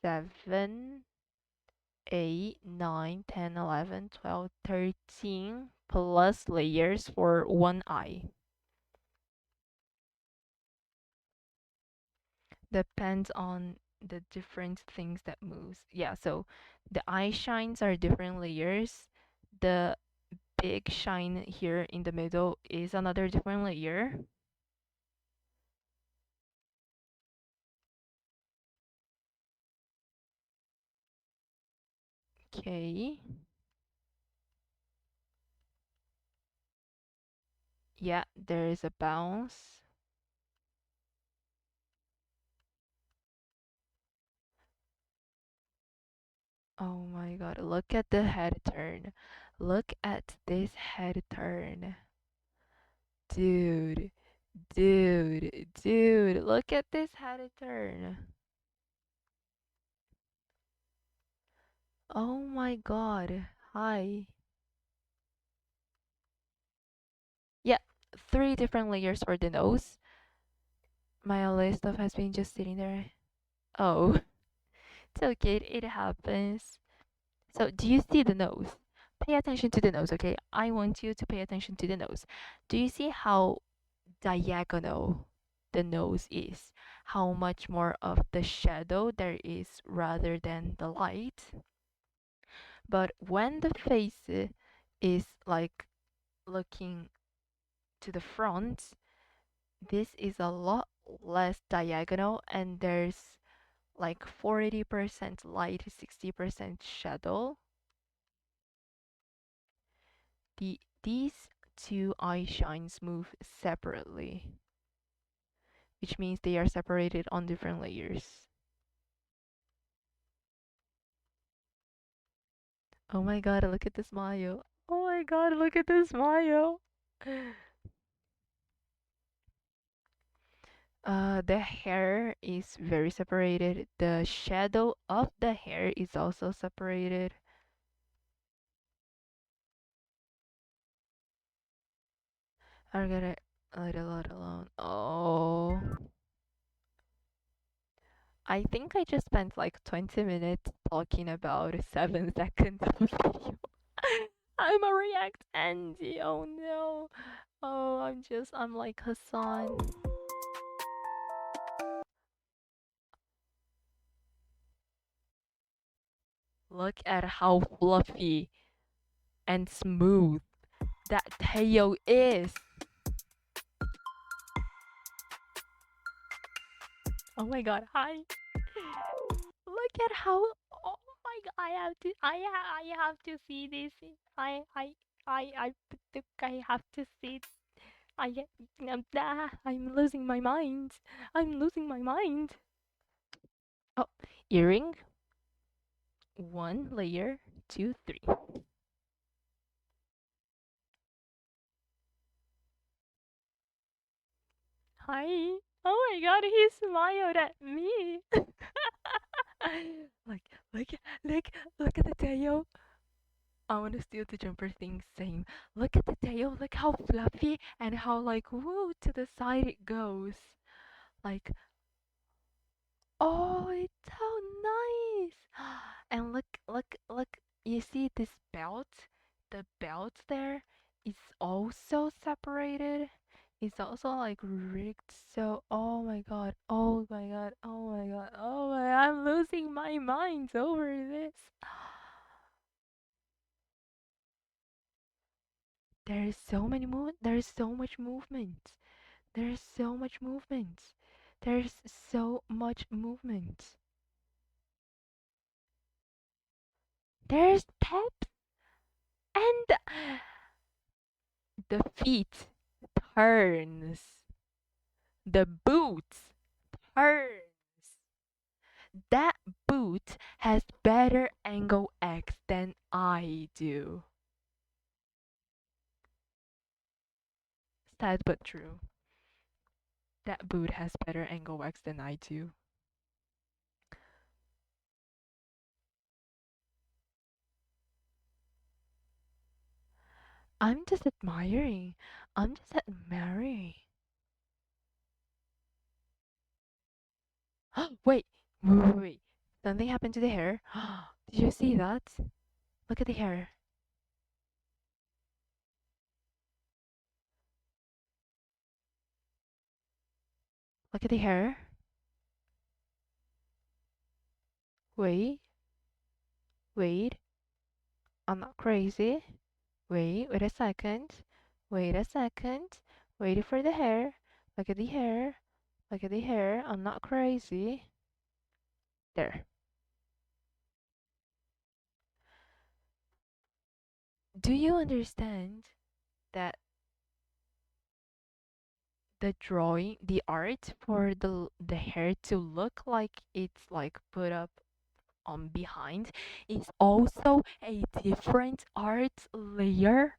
7, 8, 9, 10, 11, 12, 13 plus layers for one eye. Depends on the different things that moves. Yeah, so the eye shines are different layers. The big shine here in the middle is another different layer. Okay. Yeah, there is a bounce. Oh my god, look at the head turn. Look at this head turn. Dude, dude, look at this head turn. Oh my god. Hi. Yeah, three different layers for the nose. My list of has been just sitting there. Oh, it's okay, it happens. So, do you see the nose? Pay attention to the nose, okay? I want you to pay attention to the nose. Do you see how diagonal the nose is? How much more of the shadow there is rather than the light? But when the face is like looking to the front, this is a lot less diagonal and there's like 40% light, 60% shadow. These two eye shines move separately, which means they are separated on different layers. Oh my god, look at the smile. Oh my god, look at the smile. The hair is very separated. The shadow of the hair is also separated. I'm gonna let it alone. Oh. I think I just spent like 20 minutes talking about 7 seconds of video. I'm a React Andy. Oh no. Oh, I'm like Hassan. Look at how fluffy and smooth that tail is. Oh my god, hi. Look at how. Oh my god, I have to see this. I have to see. I'm losing my mind. I'm losing my mind. Oh, earring. One layer, two, three. Hi. Oh my god, he smiled at me. like, look, look, look at the tail. I want to steal the jumper thing. Same. Look at the tail. Look how fluffy and how like woo to the side it goes. Like, oh, it's so nice. And look. You see this belt? The belt there is also separated. It's also like rigged. So, oh my god. Oh my god. Oh my god. Oh my. I'm losing my mind over this. There is so many movement. There is so much movement. There is so much movement. There's so much movement. There's depth and the feet turns. The boot turns. That boot has better angle X than I do. Sad but true. That boot has better angle X than I do. I'm just admiring. I'm just admiring. Wait, wait. Something happened to the hair. Did you see that? Look at the hair. Look at the hair. Wait, wait. I'm not crazy. Wait a second. Wait a second. Waiting for the hair. Look at the hair. Look at the hair. I'm not crazy. There. Do you understand that the drawing, the art for the hair to look like it's like put up on behind is also a different art layer?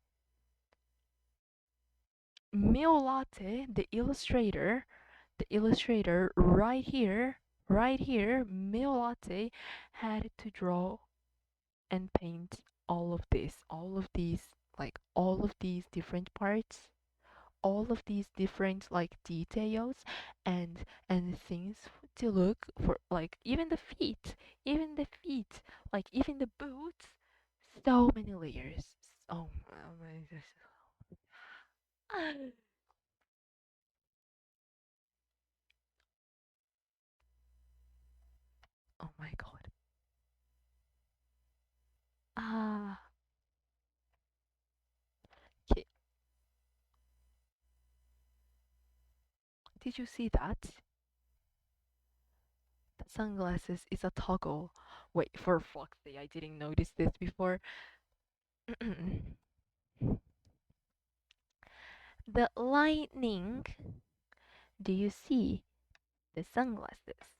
Mio Latte, the illustrator right here, Mio Latte had to draw and paint all of this, all of these, like all of these different parts, all of these different like details and things to look for, like even the feet, like even the boots. So many layers. Oh my gosh. Oh my god. Ah, okay. Did you see that? The sunglasses is a toggle. Wait, for fuck's sake, I didn't notice this before. The lightning. Do you see the sunglasses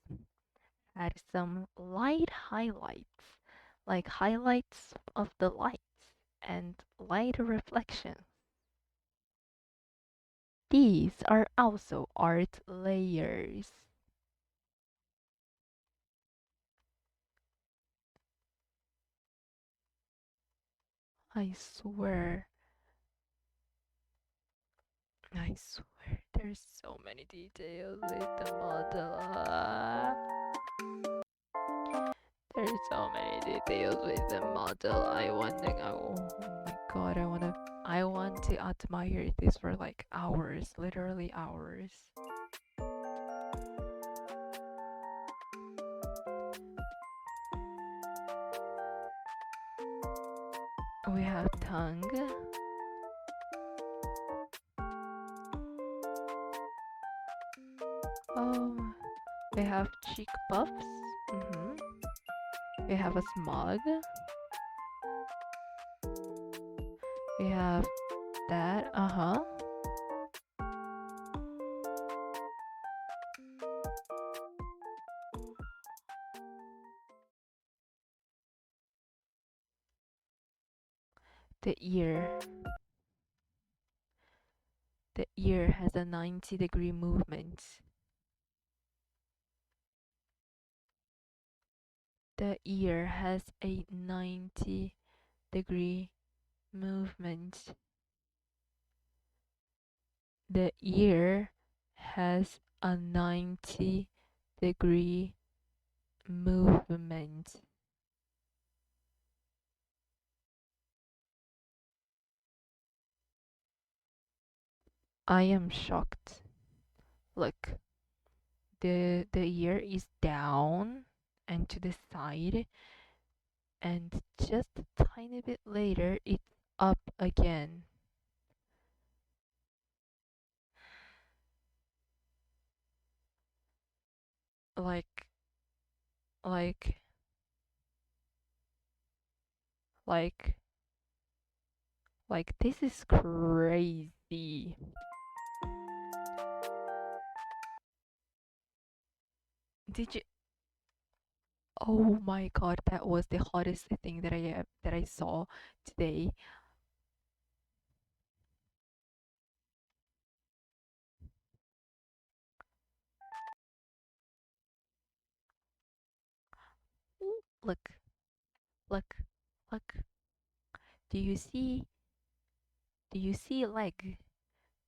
had some light highlights, like highlights of the lights and light reflection. These are also art layers. I swear, I swear, there's so many details with the model. There's so many details with the model. Oh my god, I want to admire this for like hours, literally hours. We have tongue. Oh, we have cheek puffs. We have a smog. We have that. Uh huh. The ear. The ear has a 90-degree movement. The ear has a 90-degree movement. The ear has a 90-degree movement. I am shocked. Look, the ear is down and to the side, and just a tiny bit later it's up again. Like like like like this is crazy. Did you Oh my god, that was the hottest thing that I saw today. Ooh, look, look, look. Do you see? Do you see leg?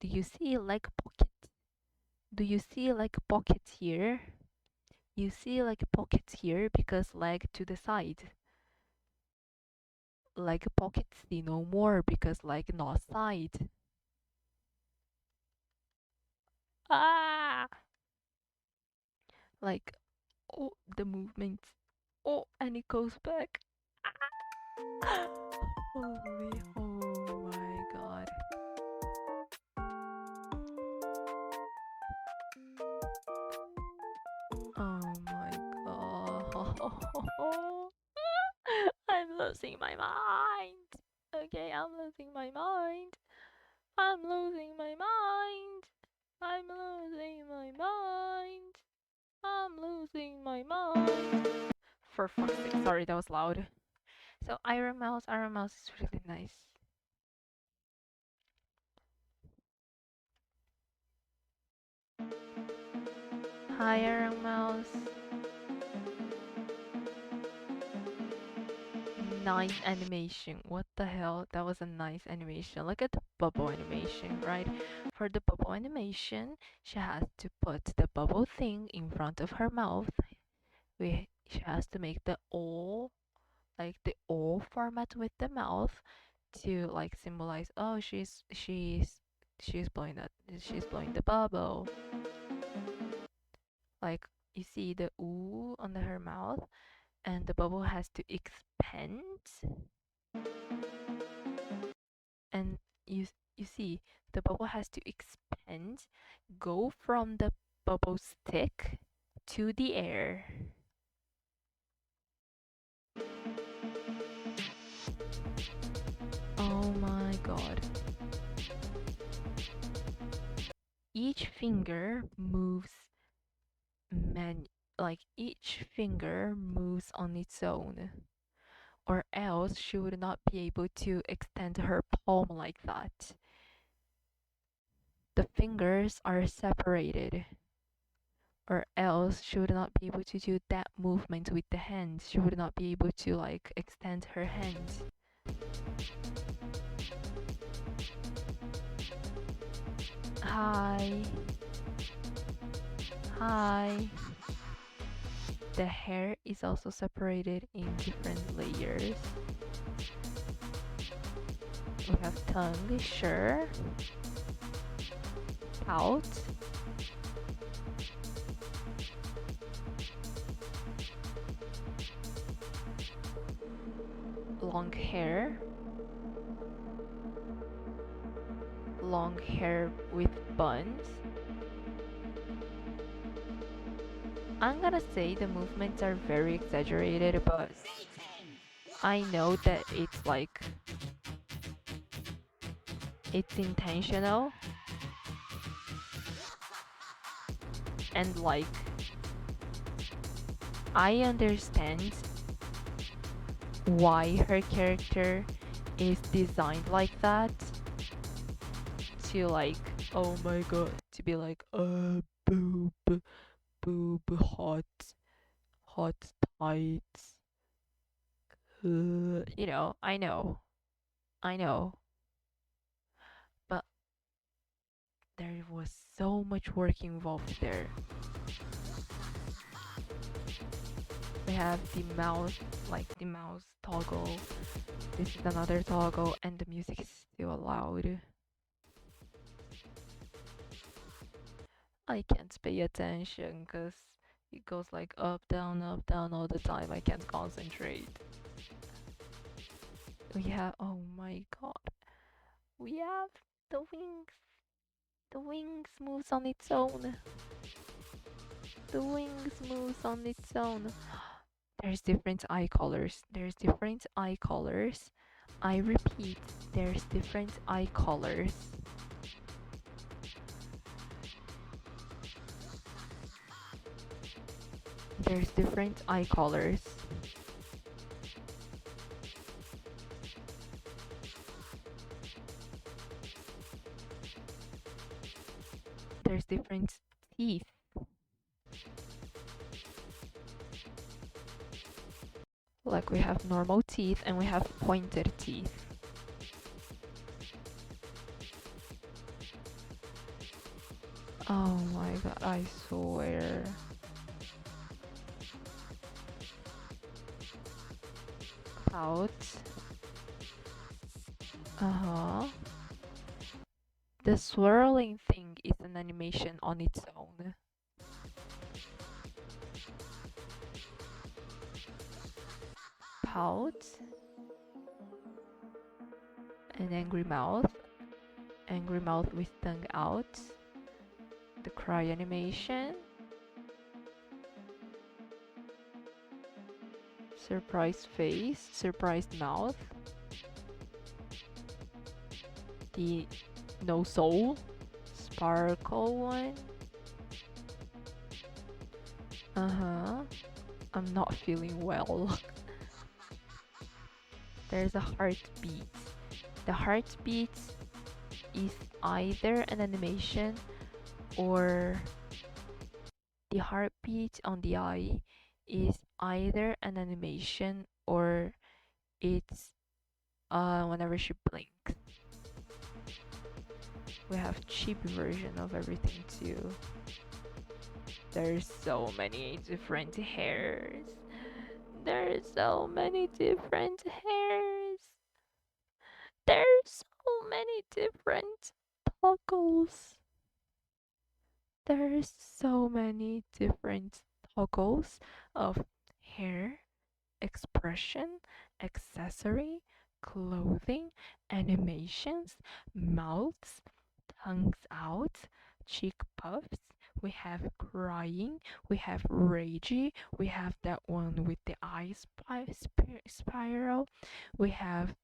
Do you see leg pocket? Do you see like pockets here? You see like pockets here because leg to the side. Leg pockets see no more because leg not side. Ah! Like, oh, the movement. Oh, and it goes back. Holy oh. Oh my god. I'm losing my mind. Okay, I'm losing my mind. I'm losing my mind. I'm losing my mind. I'm losing my mind. For fuck's sake, sorry, that was loud. So Iron Mouse is really nice. Hi, Iron Mouse. Nice animation. What the hell? That was a nice animation. Look at the bubble animation, right? For the bubble animation, she has to put the bubble thing in front of her mouth. She has to make the O, like the O format with the mouth to like symbolize, oh, she's blowing the bubble. Like you see the ooh on her mouth, and the bubble has to expand, and you see the bubble has to expand, go from the bubble stick to the air. Oh my god. Each finger moves man like each finger moves on its own, or else she would not be able to extend her palm like that. The fingers are separated, or else she would not be able to do that movement with the hands. She would not be able to like extend her hands. Hi. Hi. The hair is also separated in different layers. We have tongue, sure. Pout. Long hair. Long hair with buns. I'm gonna say the movements are very exaggerated, but I know that it's intentional, and like I understand why her character is designed like that, to like, oh my god, to be like boob, boob, hot tights. You know, I know, but there was so much work involved there. We have the mouse, like the mouse toggle. This is another toggle, and the music is still loud. I can't pay attention because it goes like up, down all the time. I can't concentrate. We have, oh my god, we have the wings. The wings moves on its own. The wings moves on its own. There's different eye colors. There's different eye colors. I repeat, there's different eye colors. There's different eye colors. There's different teeth. Like we have normal teeth and we have pointed teeth. Oh my god, I swear. Pout. Uh-huh. The swirling thing is an animation on its own. Pout. An angry mouth. Angry mouth with tongue out. The cry animation. surprised face, surprised mouth, the no soul, sparkle one. Uh-huh. I'm not feeling well. There's a heartbeat. The heartbeat is either an animation or the heartbeat on the eye is either an animation or it's whenever she blinks. We have cheap version of everything too. There's so many different hairs. There's so many different hairs. There's so many different toggles. There's so many different toggles of hair, expression, accessory, clothing, animations, mouths, tongues out, cheek puffs. We have crying, we have ragey, we have that one with the eye spiral, we have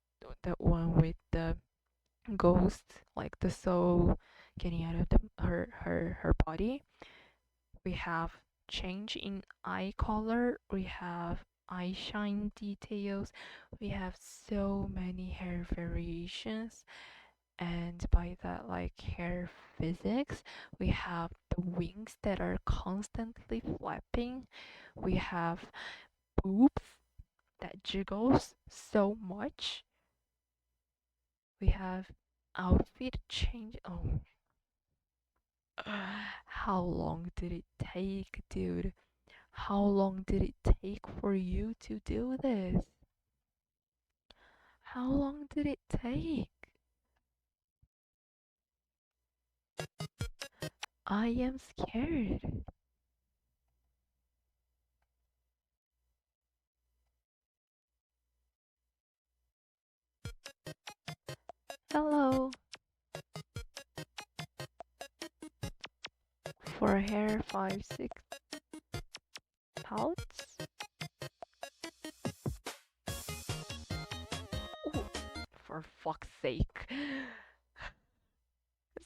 that one with the ghost, like the soul getting out of her body. We have change in eye color, we have eye shine details, we have so many hair variations, and by that, like hair physics, we have the wings that are constantly flapping, we have boobs that jiggles so much, we have outfit change. Oh, how long did it take, dude? How long did it take for you to do this? How long did it take? I am scared. Hello. For hair 5-6 pouts. Ooh, for fuck's sake.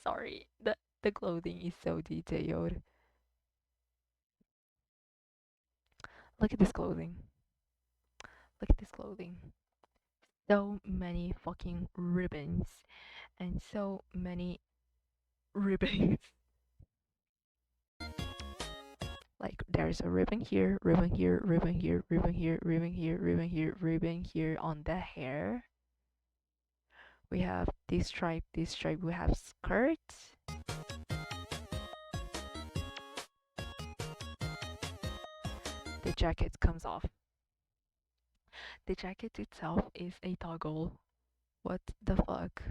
Sorry, the clothing is so detailed. Look at this clothing. Look at this clothing. So many fucking ribbons and so many ribbons. Like there's a ribbon here, ribbon here, ribbon here, ribbon here, ribbon here, ribbon here, ribbon here on the hair. We have this stripe, this stripe. We have skirts. The jacket comes off. The jacket itself is a toggle. What the fuck?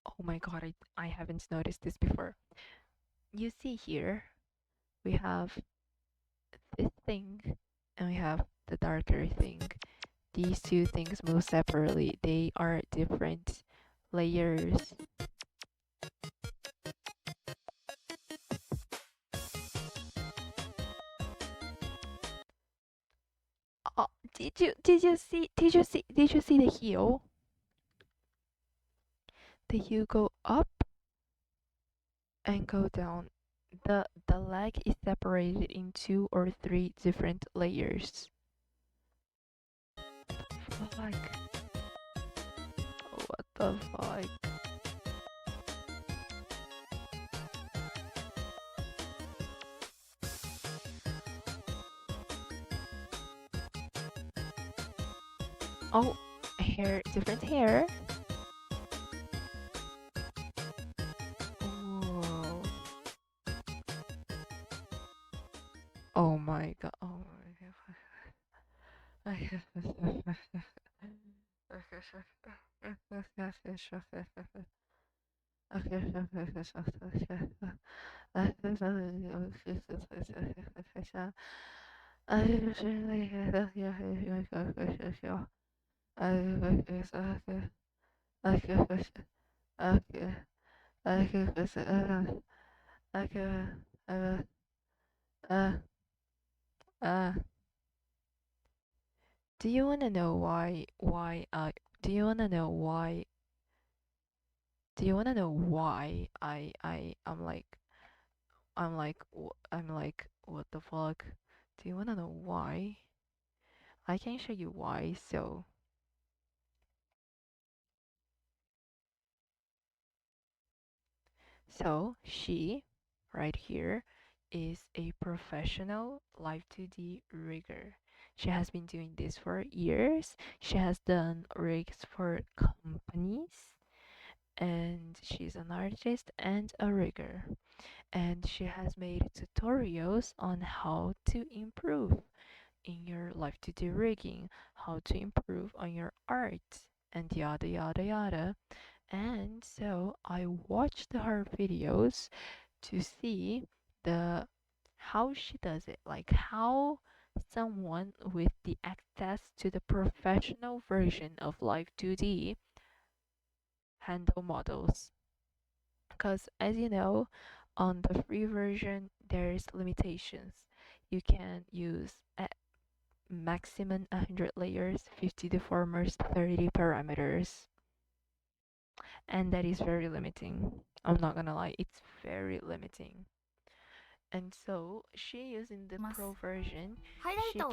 Oh my god, I haven't noticed this before. You see here, we have this thing and we have the darker thing. These two things move separately. They are different layers. Oh, did you see the heel? The heel go up and go down. The leg is separated in 2 or 3 different layers. Fuck. What the fuck? Oh, hair, different hair. Whoa. Oh my god. Oh my god. Do you wanna know why I do you wanna know why do you wanna know why I'm like what the fuck? Do you wanna know why? I can show you why. So she right here is a professional live 2D rigger. She has been doing this for years. She has done rigs for companies, and she's an artist and a rigger. And she has made tutorials on how to improve in your live 2D rigging, how to improve on your art, and yada yada yada. And so I watched her videos to see the how she does it, like how someone with the access to the professional version of live 2D handle models. Because as you know, on the free version there's limitations. You can use at maximum 100 layers, 50 deformers, 30 parameters, and that is very limiting. I'm not gonna lie, it's very limiting. And so she using the pro version, she can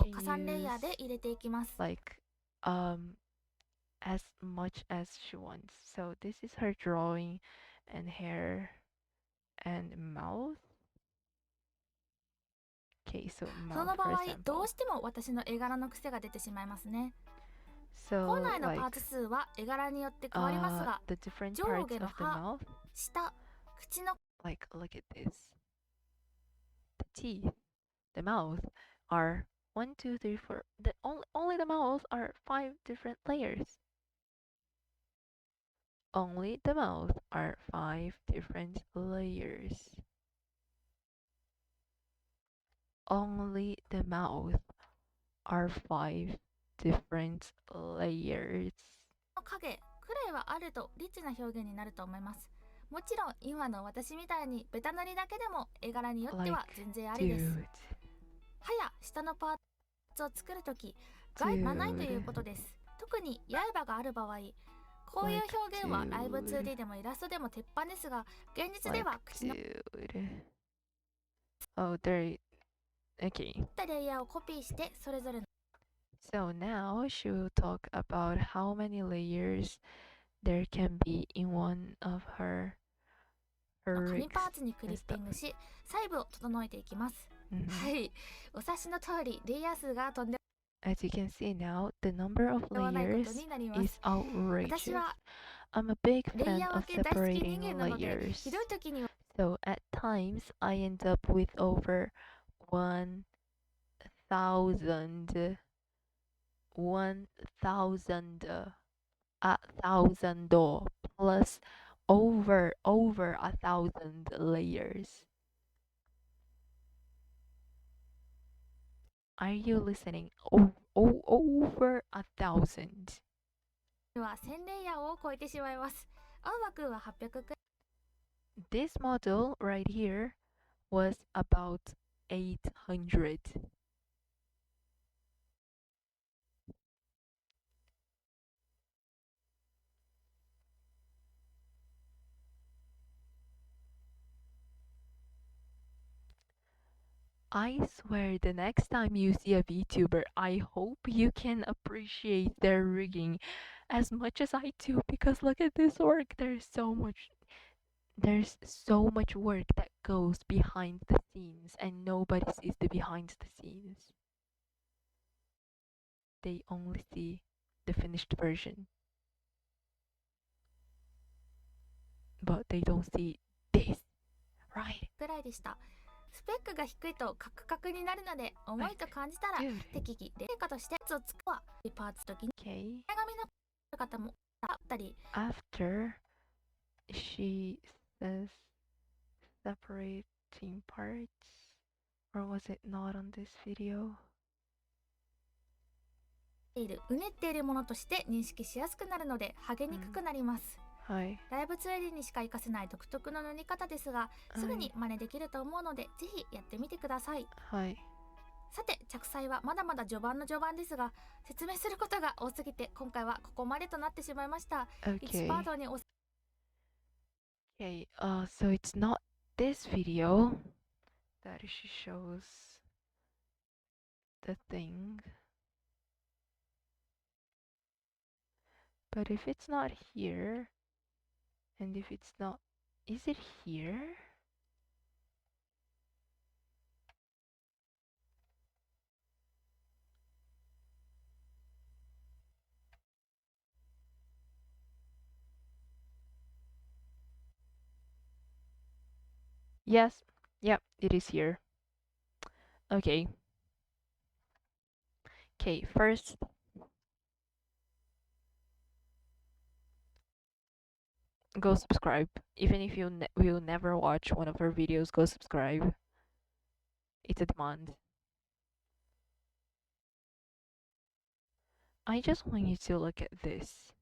use like um as much as she wants. So this is her drawing and hair and mouth. Okay, so その mouth 場 for 合ど example. うしても私の絵柄の癖が出てしまいますね。本 So 来のパー like ツ数は絵柄によって変わりますが、 the different 上 parts 下の of the 歯、 mouth, 舌、口の like look at this. The teeth, the mouth are one, two, three, four. Only the mouth are 5 different layers. Only the mouth are 5 different layers. Only the mouth are 5 different layers. 影くらいはあるとリッチな表現になると思います。もちろん今の私みたいにベタ塗りだけでも絵柄によっては Like, 全然ありです。 dude, 歯や下のパーツを作るとき害はないということです。特に刃がある場合、こういう表現は Like, live2d でもイラストでも鉄板ですが、現実で like, は口の dude. Oh, there. Okay. レイヤーをコピーしてそれぞれの So now she will talk about how many layers there can be in one of her 紙 rigs パーツにクリ and ッピング stuff. し細部を整えていきます。 Mhm. はい、お察しの通りレイヤー数がとんで As you can see now, the number of もないこと layers になります。 is 私 outrageous. は I'm a big レイ fan ヤー分 of け大好き人 separating 間なので、 layers. ひどい時には So at times I end up with over 1,000, 1,000 plus over 1,000 layers. Are you listening? Over 1,000. は1000レイヤーを超えてしまいます。青葉くんは800くらい This model right here was about 800. I swear the next time you see a VTuber, I hope you can appreciate their rigging as much as I do, because look at this work. There's so much work that goes behind the scenes and nobody sees the behind the scenes. They only see the finished version. But they don't see this, right? でした。スペックが低いとカクカクになるので、重いと感じたら Dude. 適宜レイカとしてを使うはパーツ時に Okay. 前髪の方もあったり After she says separating parts, or was it not on this video? うねっているものとして認識しやすくなるので剥げにくくなります。はい。ライブ 2D にしか活かせない独特の塗り方ですが、すぐに真似できると思うので、ぜひやってみてください。はい。さて、着彩はまだまだ序盤の序盤ですが、説明することが多すぎて今回はここまでとなってしまいました。1パー Okay. トにOkay. So it's not this video that she shows the thing. But if it's not here, and if it's not, is it here? Yes. Yep, it is here. Okay. Okay, first, go subscribe. Even if you will never watch one of her videos, go subscribe. It's a demand. I just want you to look at this.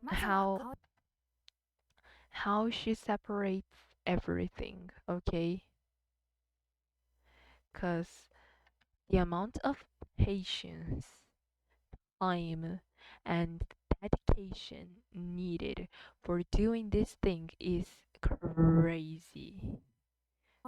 まずは顔 How she separates everything, okay? Because the amount of patience, time, and dedication needed for doing this thing is crazy.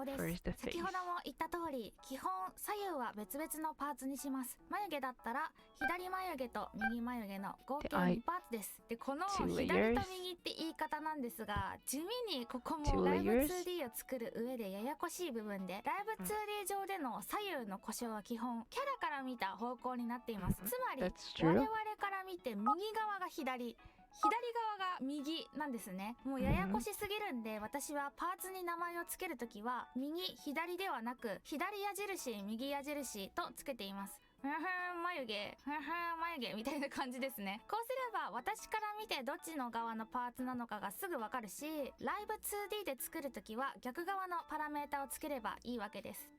です。 First, the 先 face. ほども言った通り、基本左右は別々のパーツにします。眉毛だったら左眉毛と右眉毛の合計2パーツです。で、この two 左 layers と右って言い方なんですが、地味にここ two もライブ layers 2D を作る上でややこしい部分で、ライブ 2D 上での左右の故障は基本キャラから見た方向になっています。つまり That's 我 true. 々から見て右側が左、左側が右なんですね。もうややこしすぎるんで、私はパーツに名前を付けるときは右左ではなく左矢印右矢印とつけています。ふんふん眉毛ふんふん眉毛みたいな感じですね。こうすれば私から見てどっちの側のパーツなのかがすぐわかるし、ライブ 2D で作るときは逆側のパラメータをつければいいわけです。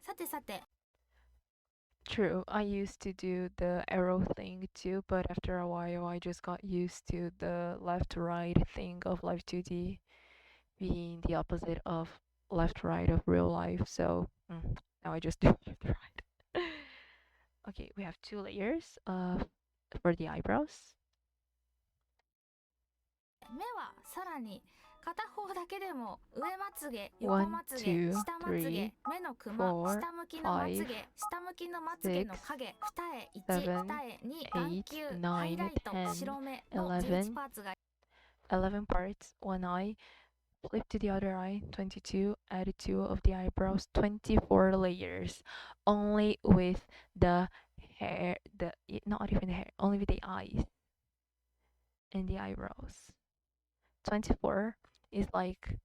さてさて、 True, I used to do the arrow thing too, but after a while I just got used to the left right thing of live2d being the opposite of left right of real life, so now I just do left right. Okay, we have two layers for the eyebrows. 目はさらに片方だけでも上まつげ、横 One, まつげ、 two, 下まつげ、 three, 目のクマ、 four, 下向きのまつ five, げ、下向きのまつげの six, 影、二重1、 seven, 二重2、眼球、 eight, ハイラ nine, イト、 10, 白目の 11 11パーツが 11 parts, one eye, flip to the other eye, 22, add two of the eyebrows, 24 layers, only with the hair, not even the hair, only with the eyes and the eyebrows. 24 is like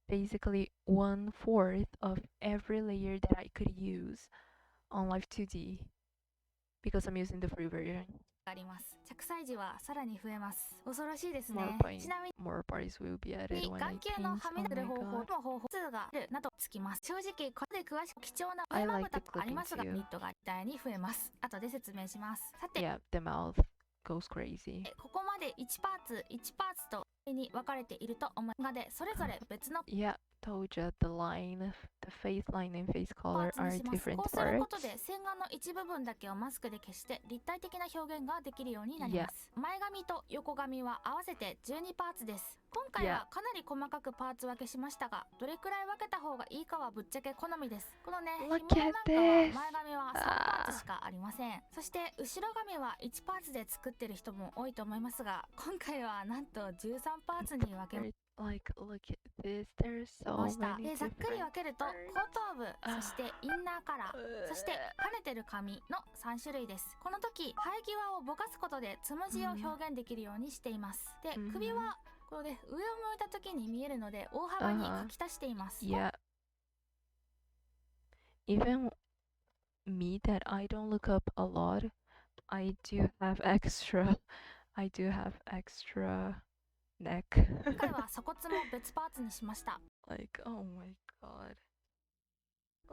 basically 1/4 of every layer that I could use on live2d because I'm using the free version. あります。着彩時はさらに増えます。恐ろしいですね。 More ちなみ more parties will be added に when 眼 I 球の paint. はみ Oh 出る my 方法 god. の方法数があるなどつきます。正直これで詳しく貴重な I 上ま like ぶ the たとありますが、 clipping too. ミットがみたいに増えます。後で説明します。さて、 Yeah, the mouth goes crazy. ここまで1パーツ1パーツとに分かれていると思いますが、でそれぞれ別の Yeah, told you the line, the face line and face パ color ーツに are します。 different こうすること parts. で洗顔の一部分だけをマスクで消して立体的な表現ができるようになります。前髪と横髪は合わせて12パーツです。今回はかなり細かくパーツ分けしましたが、どれくらい分けた方がいいかはぶっちゃけ好みです。このね、 Look 紐なん at かは this. 前髪は3パーツしかありません。そして後ろ髪は1パーツで作ってる人も多いと思いますが、今回はなんと13パーツに分け Like, look at this. There's so ました。 many ざっくり different 分けると後頭部、そしてインナーカラー、そして跳ねてる髪の3種類です。この時生え際をぼかすことでつむじを表現できるようにしています。で、首はこれで上を向いた時に見えるので大幅に書き足しています。 Yeah. Even me that I don't look up a lot, I do have extra. I do have extra neck. 今回は鎖骨も別パーツにしました。 Like, oh my god.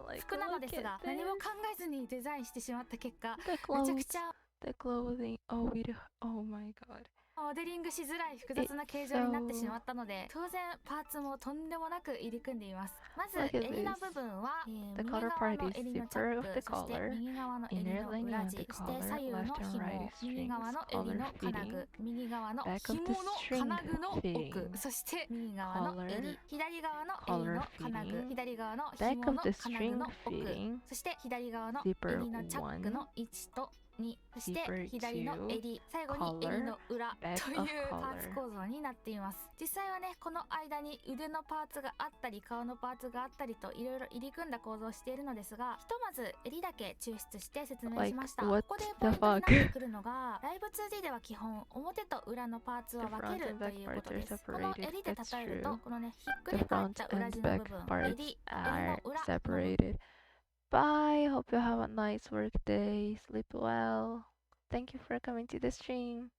Like, 服なのです look が at 何も this. 考えずにデザインしてしまった結果、 The めちゃく clothes, ちゃ the clothing. Oh, oh my god. モデリングしづらい複雑な形状になってしまったので、当然パーツもとんでもなく入り組んでいます。まず Look at 襟の this. 部分は、 The 右 collar 側 part の is 襟のチャ zipper ッ of ク、 the そして collar, 右側の襟 inner の lining 裏 of 地、 the そして collar, 左右の left and 紐、 right 右 strings, 側の襟 collar の金 fitting, 具、右側の back of 紐 the の string 金具の奥、 fitting, そして右側の collar, 襟、左側の襟 collar の金具、 fitting, 左側の back 紐 of の the 金具 string の奥、 fitting, そして左側の zipper 襟のチャック 1, の1と2、そして zipper 左の 2, 襟、最後に collar, 襟の裏 back とい of うパーツ collar. 構造になっています。実際はね、この間に腕のパーツがあったり顔のパーツがあったりといろいろ入り組んだ構造をしているのですが、ひとまず襟だけ抽出して説明しました。 Like, ここで what ポイン the トになって fuck? くるのが、ライブ 2D では基本表と裏のパーツは The 分 front ける and と back いうこと parts で are す。この separated, 襟で that's 例えると、 true. このね、ひっく The り返っ front た裏 and 地の部 back 分、 parts 襟の are 裏の部分、 separated. Bye, hope you have a nice work day, sleep well. Thank you for coming to the stream.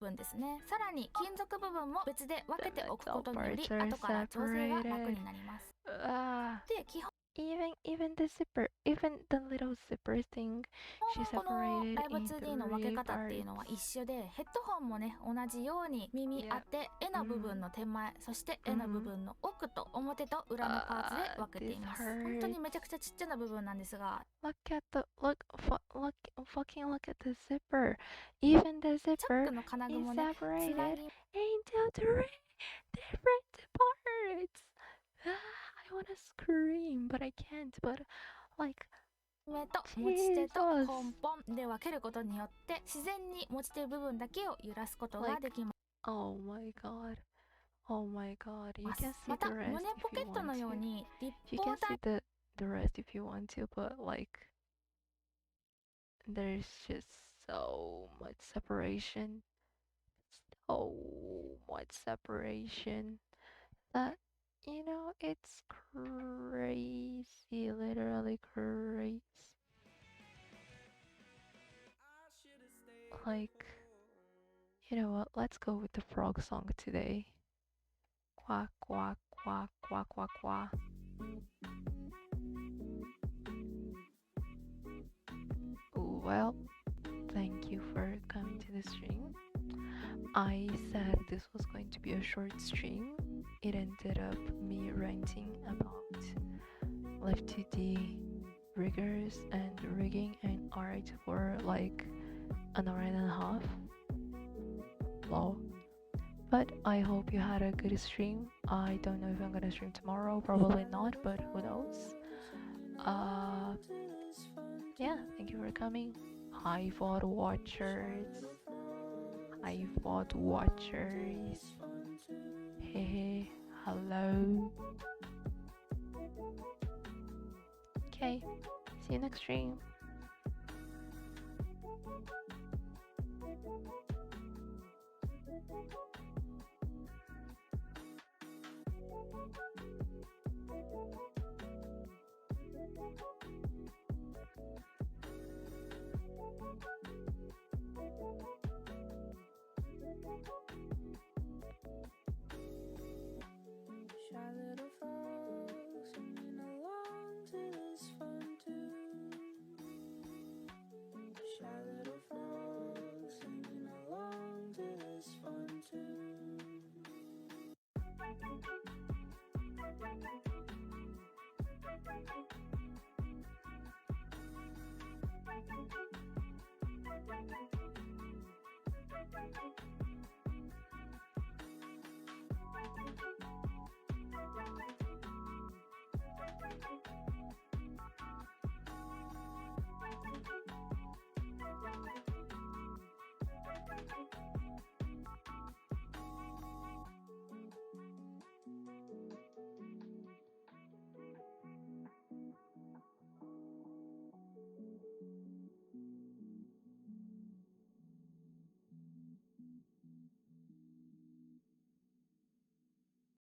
部分ですね。さらに金属部分も別で分けておく The ことにより metal parts are 後から調整が楽 separated. になります。 Ah, で、基本 even the zipper, even the little zipper thing, she この separated ライブ into 2D の分け three 方っていうのは一緒で、ヘッドホンもね同じように耳当て、絵の部分の手前、そして絵の部分の奥と表と裏のパーツで分けています。 this 本当に hurts. めちゃくちゃちっちゃな部分なんですが、 Look at the fucking look at the zipper. Even the チャッ zipper クの金具 is もねつな separated ぎ into three different parts. I wanna scream, but I can't. But like, 目と持ち手と Jesus. 根本で分けることによって自然に持ち手部分だけを揺らすことができます。 Oh my god. Oh my god. You can see また the rest 胸ポ if ケ you ットの want よう to. に立 You 方 can 体 see the rest if you want to, but like, there's just so much separation. So much separation that, you know, it's crazy. Literally crazy. Like, you know what? Let's go with the frog song today. Quack, quack, quack, quack, quack, quack. Well, thank you for coming to the stream. I said this was going to be a short stream. It ended up me ranting about live2d riggers and rigging and art for like an hour and a half. Lol. But I hope you had a good stream. I don't know if I'm gonna stream tomorrow, probably not, but who knows. Yeah, thank you for coming. Hi VOD watchers. Hi VOD watchers. Hey, hello. Okay, see you next stream. Shy little frogs singing along to this fun tune. Shy little frogs singing along to this fun tune.